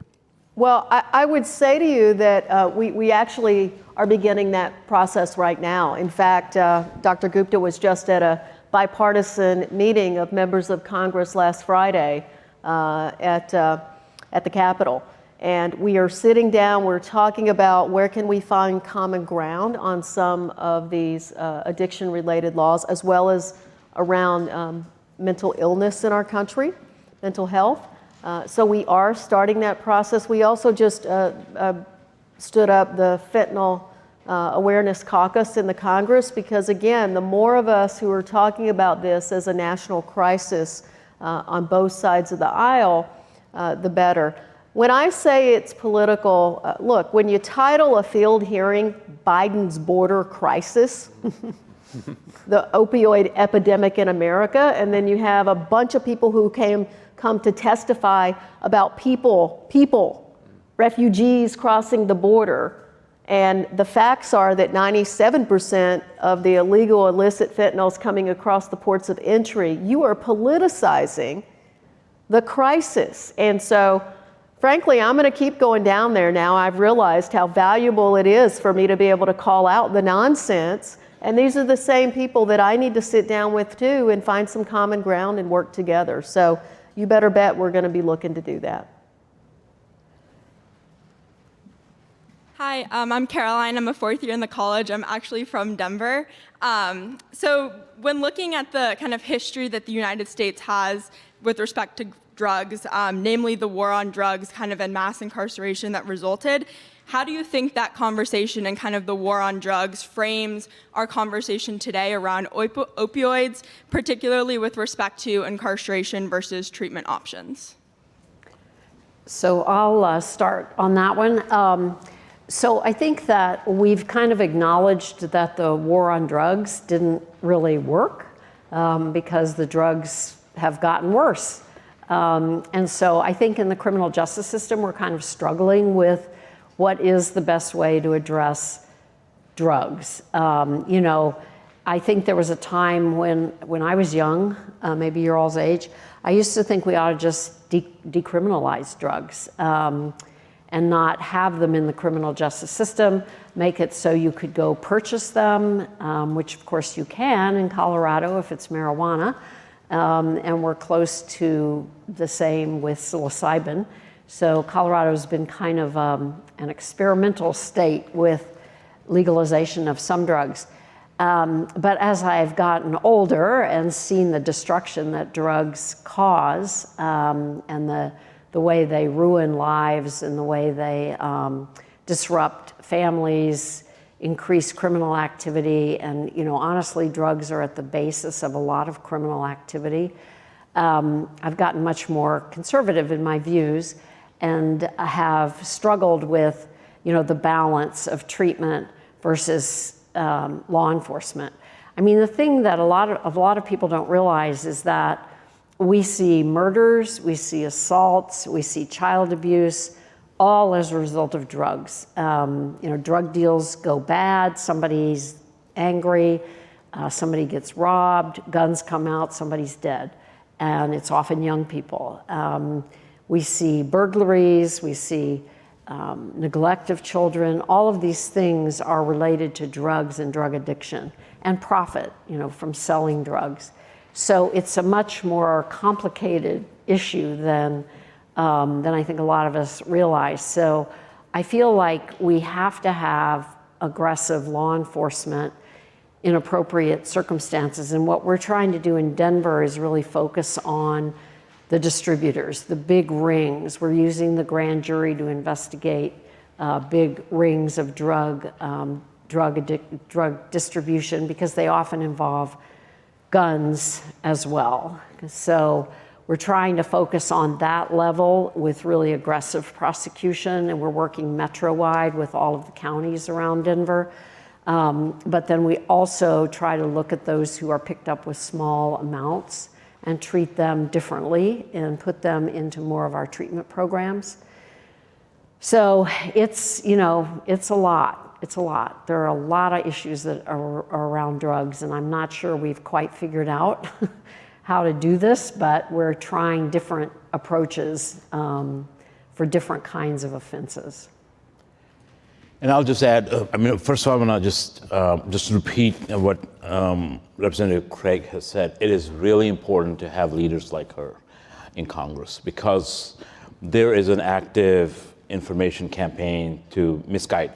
Well, I would say to you that we actually are beginning that process right now. In fact, Dr. Gupta was just at a bipartisan meeting of members of Congress last Friday at the Capitol. And we are sitting down, we're talking about where can we find common ground on some of these addiction-related laws, as well as around mental illness in our country, mental health. So we are starting that process. We also just stood up the fentanyl awareness caucus in the Congress because, again, the more of us who are talking about this as a national crisis on both sides of the aisle, the better. When I say it's political, look, when you title a field hearing Biden's border crisis, the opioid epidemic in America, and then you have a bunch of people who come to testify about people, refugees crossing the border. And the facts are that 97% of the illegal illicit fentanyls coming across the ports of entry, you are politicizing the crisis. And so, frankly, I'm going to keep going down there now. I've realized how valuable it is for me to be able to call out the nonsense And these are the same people that I need to sit down with too and find some common ground and work together. So you better bet we're going to be looking to do that. Hi, I'm Caroline. I'm a fourth year in the college. I'm actually from Denver. So when looking at the kind of history that the United States has with respect to drugs, namely the war on drugs kind of and mass incarceration that resulted, how do you think that conversation and kind of the war on drugs frames our conversation today around opioids, particularly with respect to incarceration versus treatment options? So I'll start on that one. So I think that we've kind of acknowledged that the war on drugs didn't really work because the drugs have gotten worse. And so I think in the criminal justice system, we're kind of struggling with what is the best way to address drugs. You know, I think there was a time when I was young, maybe your all's age, I used to think we ought to just decriminalize drugs and not have them in the criminal justice system, make it so you could go purchase them, which of course you can in Colorado if it's marijuana. And we're close to the same with psilocybin. So Colorado's been kind of an experimental state with legalization of some drugs. But as I've gotten older and seen the destruction that drugs cause and the way they ruin lives and the way they disrupt families, increase criminal activity, and honestly, drugs are at the basis of a lot of criminal activity. I've gotten much more conservative in my views and have struggled with the balance of treatment versus law enforcement. I mean, the thing that a lot of people don't realize is that we see murders, we see assaults, we see child abuse, all as a result of drugs. Drug deals go bad, somebody's angry, somebody gets robbed, guns come out, somebody's dead. And it's often young people. We see burglaries, we see neglect of children. All of these things are related to drugs and drug addiction and profit, from selling drugs. So it's a much more complicated issue than I think a lot of us realize. So I feel like we have to have aggressive law enforcement in appropriate circumstances. And what we're trying to do in Denver is really focus on the distributors, the big rings. We're using the grand jury to investigate big rings of drug distribution because they often involve guns as well. So we're trying to focus on that level with really aggressive prosecution, and we're working metro-wide with all of the counties around Denver. But then we also try to look at those who are picked up with small amounts and treat them differently and put them into more of our treatment programs. So it's a lot. It's a lot. There are a lot of issues that are around drugs, and I'm not sure we've quite figured out how to do this, but we're trying different approaches for different kinds of offenses. And I'll just add, first of all, I want to just repeat what Representative Craig has said. It is really important to have leaders like her in Congress because there is an active information campaign to misguide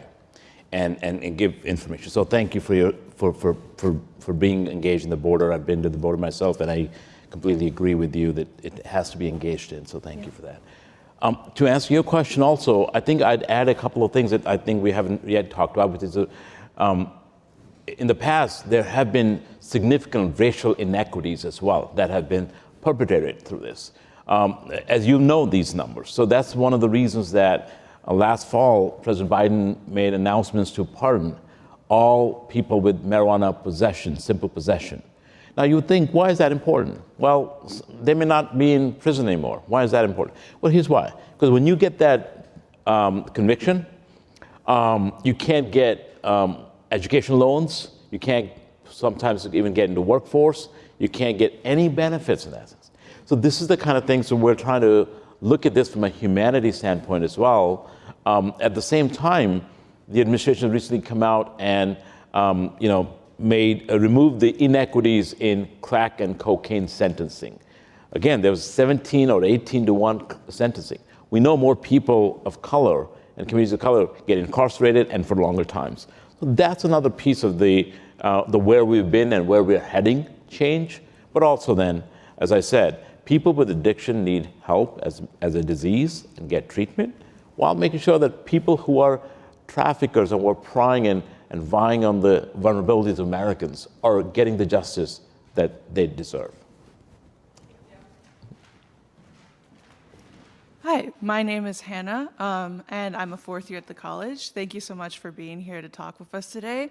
and give information. So thank you for being engaged in the border. I've been to the border myself, and I completely agree with you that it has to be engaged in. So thank you for that. To answer your question also, I think I'd add a couple of things that I think we haven't yet talked about, which is in the past, there have been significant racial inequities as well that have been perpetrated through this. As you know these numbers. So that's one of the reasons that last fall, President Biden made announcements to pardon all people with marijuana possession, simple possession. Now you would think, why is that important? Well, they may not be in prison anymore. Why is that important? Well, here's why. Because when you get that conviction, you can't get education loans. You can't sometimes even get into workforce. You can't get any benefits in that sense. So this is the kind of thing, so we're trying to look at this from a humanity standpoint as well. At the same time, the administration has recently come out and removed the inequities in crack and cocaine sentencing. Again, there was 17 or 18 to 1 sentencing. We know more people of color and communities of color get incarcerated and for longer times. So that's another piece of the where we've been and where we're heading change. But also then, as I said, people with addiction need help as a disease and get treatment, while making sure that people who are traffickers and who are prying and vying on the vulnerabilities of Americans are getting the justice that they deserve. Hi, my name is Hannah, and I'm a 4th year at the college. Thank you so much for being here to talk with us today.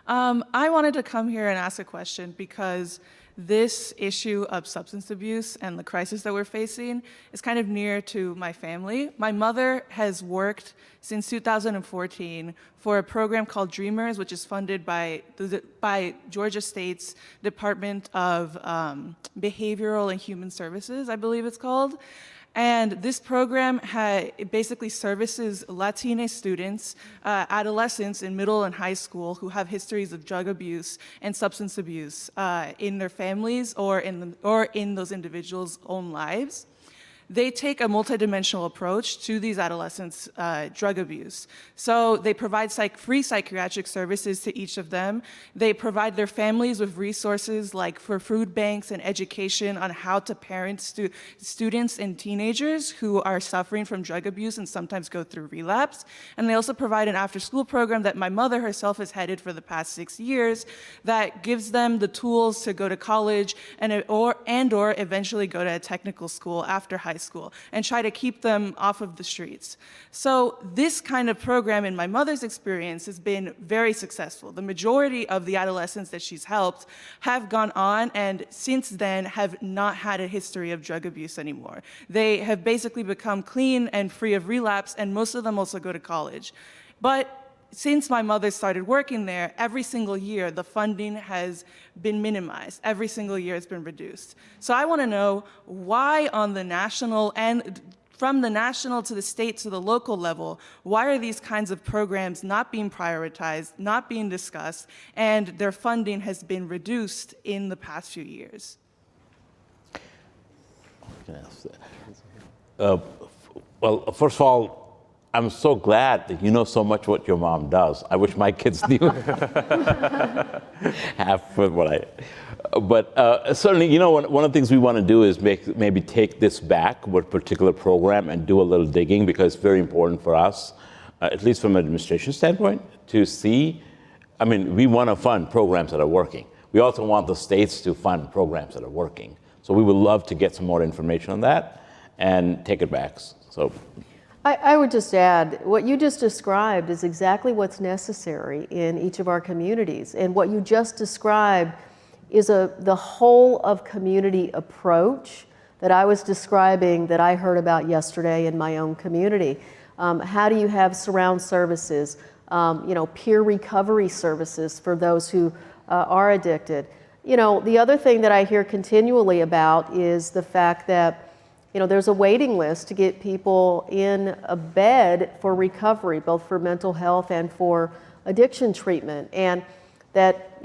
I wanted to come here and ask a question because this issue of substance abuse and the crisis that we're facing is kind of near to my family. My mother has worked since 2014 for a program called Dreamers, which is funded by Georgia State's Department of Behavioral and Human Services, I believe it's called. And this program basically services Latina students, adolescents in middle and high school who have histories of drug abuse and substance abuse in their families or in those individuals' own lives. They take a multidimensional approach to these adolescents' drug abuse. So they provide free psychiatric services to each of them. They provide their families with resources like for food banks and education on how to parent students and teenagers who are suffering from drug abuse and sometimes go through relapse. And they also provide an after-school program that my mother herself has headed for the past 6 years that gives them the tools to go to college or eventually go to a technical school after high school and try to keep them off of the streets. So this kind of program, in my mother's experience, has been very successful. The majority of the adolescents that she's helped have gone on and since then have not had a history of drug abuse anymore. They have basically become clean and free of relapse, and most of them also go to college. But since my mother started working there, every single year the funding has been minimized. Every single year it's been reduced. So I want to know why on the national and from the national to the state to the local level, why are these kinds of programs not being prioritized, not being discussed, and their funding has been reduced in the past few years? Well, first of all, I'm so glad that you know so much what your mom does. I wish my kids knew half of what I. But certainly, you know, one of the things we want to do is maybe take this back, what particular program, and do a little digging, because it's very important for us, at least from an administration standpoint, to see. I mean, we want to fund programs that are working. We also want the states to fund programs that are working. So we would love to get some more information on that and take it back. So. I would just add, what you just described is exactly what's necessary in each of our communities. And what you just described is the whole of community approach that I was describing that I heard about yesterday in my own community. How do you have surround services, peer recovery services for those who are addicted? You know, the other thing that I hear continually about is the fact that there's a waiting list to get people in a bed for recovery, both for mental health and for addiction treatment. And that,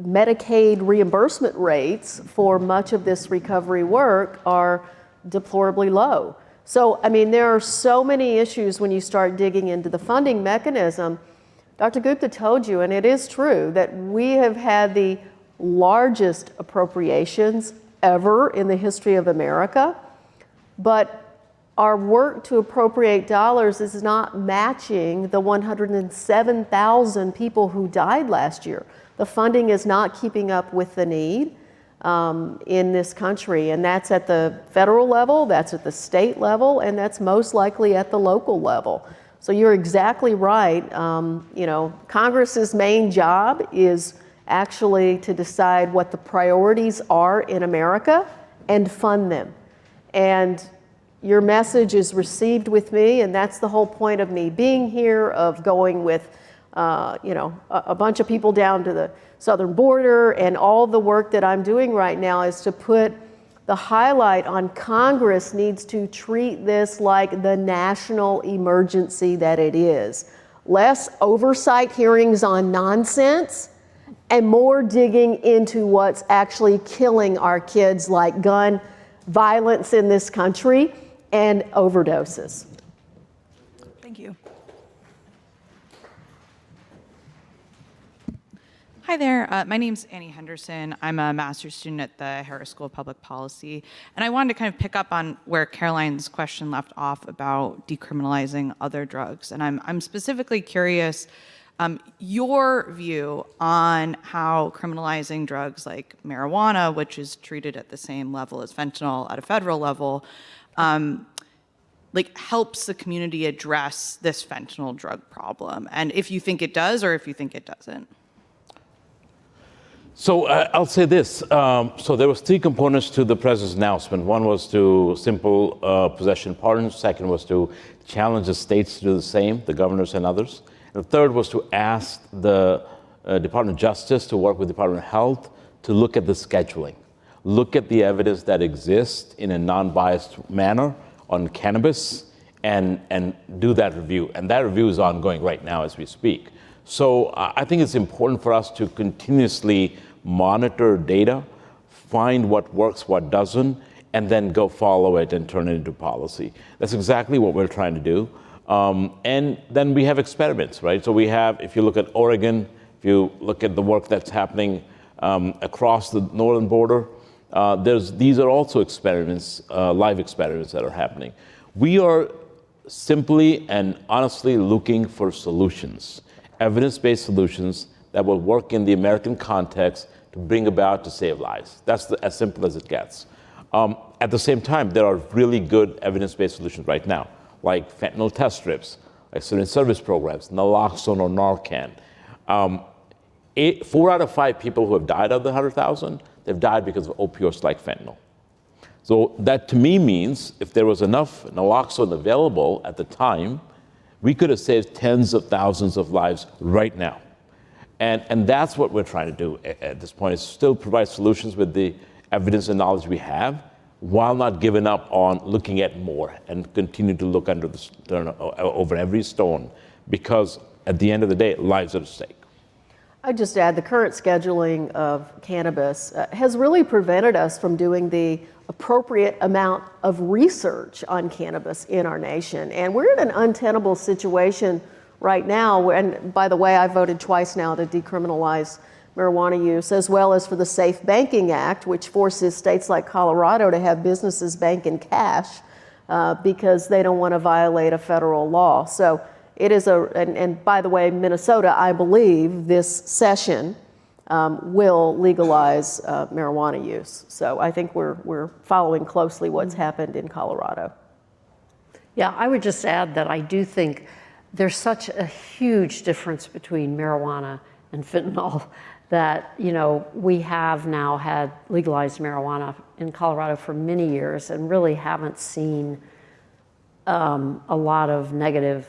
Medicaid reimbursement rates for much of this recovery work are deplorably low. So, I mean, there are so many issues when you start digging into the funding mechanism. Dr. Gupta told you, and it is true, that we have had the largest appropriations ever in the history of America, but our work to appropriate dollars is not matching the 107,000 people who died last year. The funding is not keeping up with the need in this country, and that's at the federal level, that's at the state level, and that's most likely at the local level. So you're exactly right. Congress's main job is actually to decide what the priorities are in America and fund them. And your message is received with me, and that's the whole point of me being here, of going with a bunch of people down to the southern border, and all the work that I'm doing right now is to put the highlight on Congress needs to treat this like the national emergency that it is. Less oversight hearings on nonsense and more digging into what's actually killing our kids, like gun violence in this country and overdoses. Thank you. Hi there, my name's Annie Henderson. I'm a master's student at the Harris School of Public Policy. And I wanted to kind of pick up on where Caroline's question left off about decriminalizing other drugs. And I'm specifically curious, your view on how criminalizing drugs like marijuana, which is treated at the same level as fentanyl at a federal level, like helps the community address this fentanyl drug problem. And if you think it does or if you think it doesn't. So I'll say this. So there was three components to the president's announcement. One was to simple possession pardons. Second was to challenge the states to do the same, the governors and others. And the third was to ask the Department of Justice to work with the Department of Health to look at the scheduling, look at the evidence that exists in a non-biased manner on cannabis and do that review. And that review is ongoing right now as we speak. So I think it's important for us to continuously monitor data, find what works, what doesn't, and then go follow it and turn it into policy. That's exactly what we're trying to do. And then we have experiments, right? So we have, if you look at Oregon, if you look at the work that's happening across the northern border, these are also experiments, live experiments that are happening. We are simply and honestly looking for solutions, evidence-based solutions that will work in the American context to bring about to save lives. That's as simple as it gets. At the same time, there are really good evidence-based solutions right now, like fentanyl test strips, like student service programs, naloxone or Narcan. 4 out of 5 people who have died of the 100,000, they've died because of opioids like fentanyl. So that to me means if there was enough naloxone available at the time, we could have saved tens of thousands of lives right now. And that's what we're trying to do at this point, is still provide solutions with the evidence and knowledge we have, while not giving up on looking at more and continue to look under the stone, over every stone, because at the end of the day, lives are at stake. I'd just add the current scheduling of cannabis has really prevented us from doing the appropriate amount of research on cannabis in our nation. And we're in an untenable situation right now. And by the way, I voted twice now to decriminalize marijuana use, as well as for the Safe Banking Act, which forces states like Colorado to have businesses bank in cash because they don't want to violate a federal law. So it is and by the way, Minnesota, I believe this session will legalize marijuana use. So I think we're following closely what's happened in Colorado. Yeah, I would just add that I do think there's such a huge difference between marijuana and fentanyl that, you know, we have now had legalized marijuana in Colorado for many years and really haven't seen a lot of negative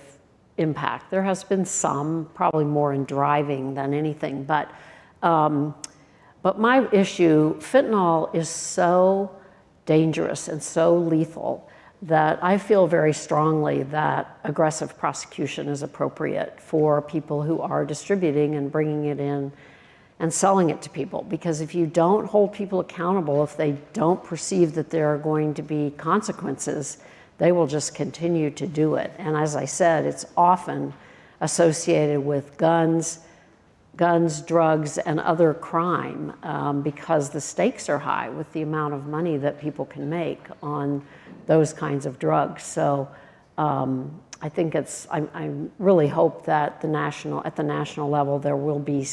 impact. There has been some, probably more in driving than anything, but my issue, fentanyl is so dangerous and so lethal that I feel very strongly that aggressive prosecution is appropriate for people who are distributing and bringing it in and selling it to people. Because if you don't hold people accountable, if they don't perceive that there are going to be consequences, they will just continue to do it. And as I said, it's often associated with guns, drugs, and other crime because the stakes are high with the amount of money that people can make on those kinds of drugs. So I think I really hope that at the national level there will be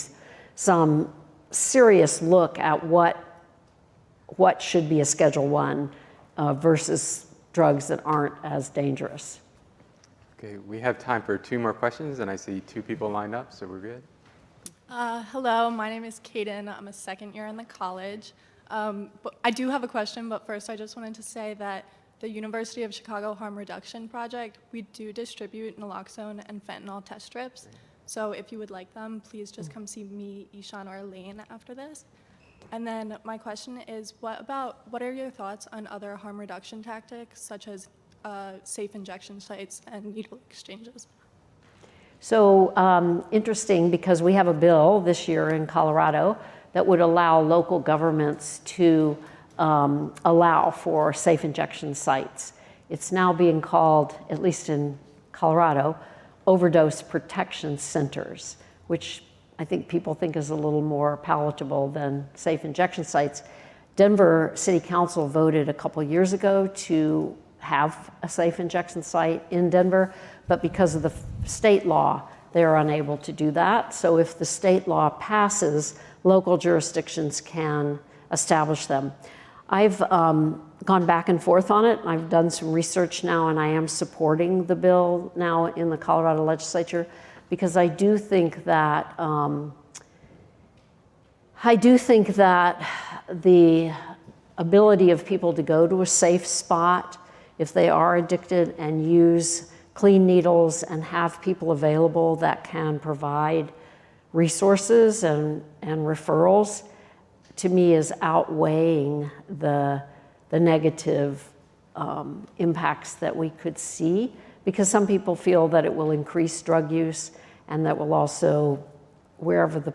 some serious look at what should be a Schedule I versus drugs that aren't as dangerous. Okay, we have time for 2 more questions, and I see 2 people lined up, so we're good. Hello, my name is Kaden. I'm a second year in the college. But I do have a question, but first I just wanted to say that the University of Chicago Harm Reduction Project, we do distribute naloxone and fentanyl test strips. So if you would like them, please just come see me, Ishan, or Elaine after this. And then my question is, what are your thoughts on other harm reduction tactics, such as safe injection sites and needle exchanges? So interesting, because we have a bill this year in Colorado that would allow local governments to allow for safe injection sites. It's now being called, at least in Colorado, overdose protection centers, which I think people think is a little more palatable than safe injection sites. Denver City Council voted a couple years ago to have a safe injection site in Denver, but because of the state law, they're unable to do that. So if the state law passes, local jurisdictions can establish them. I've gone back and forth on it. I've done some research now, and I am supporting the bill now in the Colorado legislature, because I do think that the ability of people to go to a safe spot if they are addicted and use clean needles and have people available that can provide resources and referrals, to me, is outweighing the negative impacts that we could see, because some people feel that it will increase drug use, and that will also, wherever the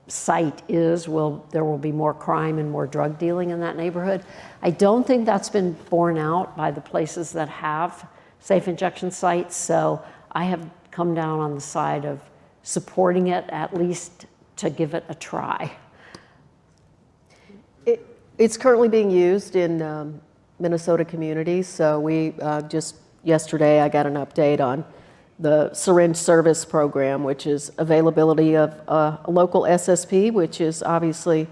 site is, there will be more crime and more drug dealing in that neighborhood. I don't think that's been borne out by the places that have safe injection sites, so I have come down on the side of supporting it, at least to give it a try. It's currently being used in Minnesota communities, so we just yesterday I got an update on the syringe service program, which is availability of a local SSP, which is obviously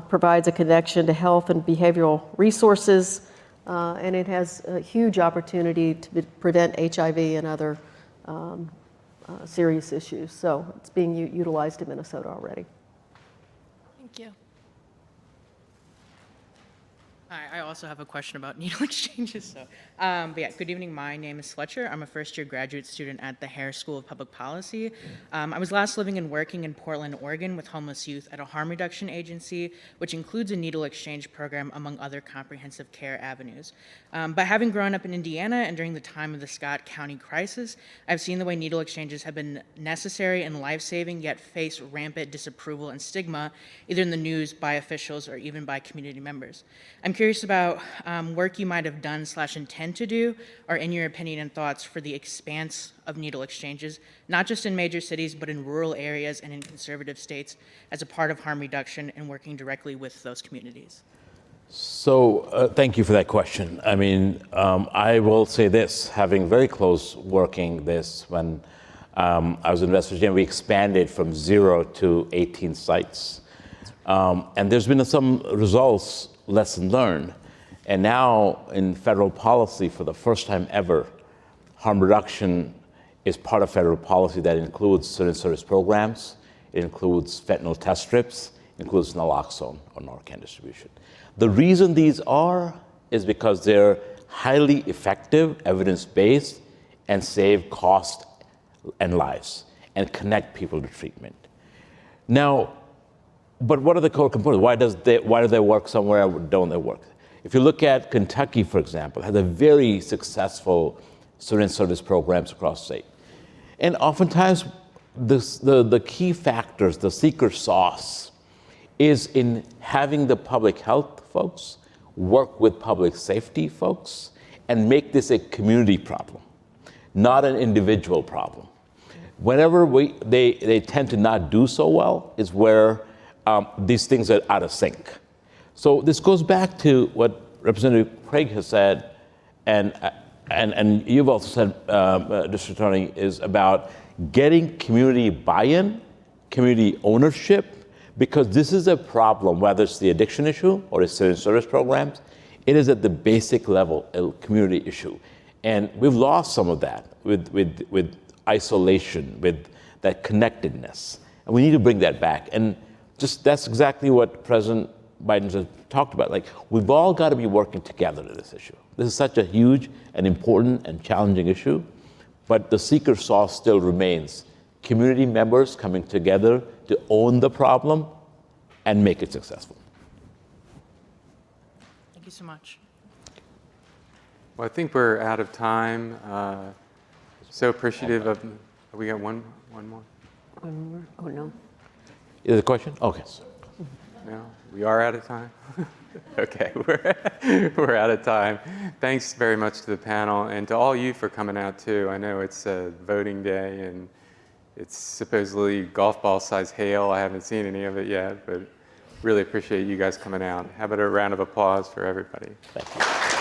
provides a connection to health and behavioral resources, and it has a huge opportunity to prevent HIV and other serious issues. So it's being utilized in Minnesota already. Thank you. Hi, I also have a question about needle exchanges. But yeah, good evening. My name is Fletcher. I'm a first-year graduate student at the Harris School of Public Policy. I was last living and working in Portland, Oregon with homeless youth at a harm reduction agency, which includes a needle exchange program among other comprehensive care avenues. But having grown up in Indiana and during the time of the Scott County crisis, I've seen the way needle exchanges have been necessary and life-saving, yet face rampant disapproval and stigma, either in the news, by officials, or even by community members. I'm curious about work you might have done / intend to do, or in your opinion and thoughts, for the expanse of needle exchanges, not just in major cities, but in rural areas and in conservative states, as a part of harm reduction and working directly with those communities. So thank you for that question. I mean, I will say this, having very close working this when I was in West Virginia, we expanded from 0 to 18 sites. And there's been some results, lesson learned. And now in federal policy, for the first time ever, harm reduction is part of federal policy that includes syringe service programs, it includes fentanyl test strips, it includes naloxone or Narcan distribution. The reason these is because they're highly effective, evidence-based, and save cost and lives, and connect people to treatment. Now, but what are the core components? Why do they work somewhere and don't they work? If you look at Kentucky, for example, has a very successful syringe service programs across the state. And oftentimes, the key factors, the secret sauce, is in having the public health folks work with public safety folks and make this a community problem, not an individual problem. Whenever they tend to not do so well is where these things are out of sync. So this goes back to what Representative Craig has said, and you've also said, District Attorney, is about getting community buy-in, community ownership, because this is a problem, whether it's the addiction issue or the syringe service programs, it is at the basic level a community issue. And we've lost some of that with isolation, with that connectedness. And we need to bring that back. And just that's exactly what President Biden just talked about. Like, we've all got to be working together to this issue. This is such a huge and important and challenging issue, but the secret sauce still remains community members coming together to own the problem and make it successful. Thank you so much. Well, I think we're out of time. So appreciative of We got one more? One more? Oh, no. Is there a question? Okay. No? We are out of time? Okay, we're out of time. Thanks very much to the panel and to all you for coming out too. I know it's voting day and it's supposedly golf ball size hail. I haven't seen any of it yet, but really appreciate you guys coming out. How about a round of applause for everybody? Thank you.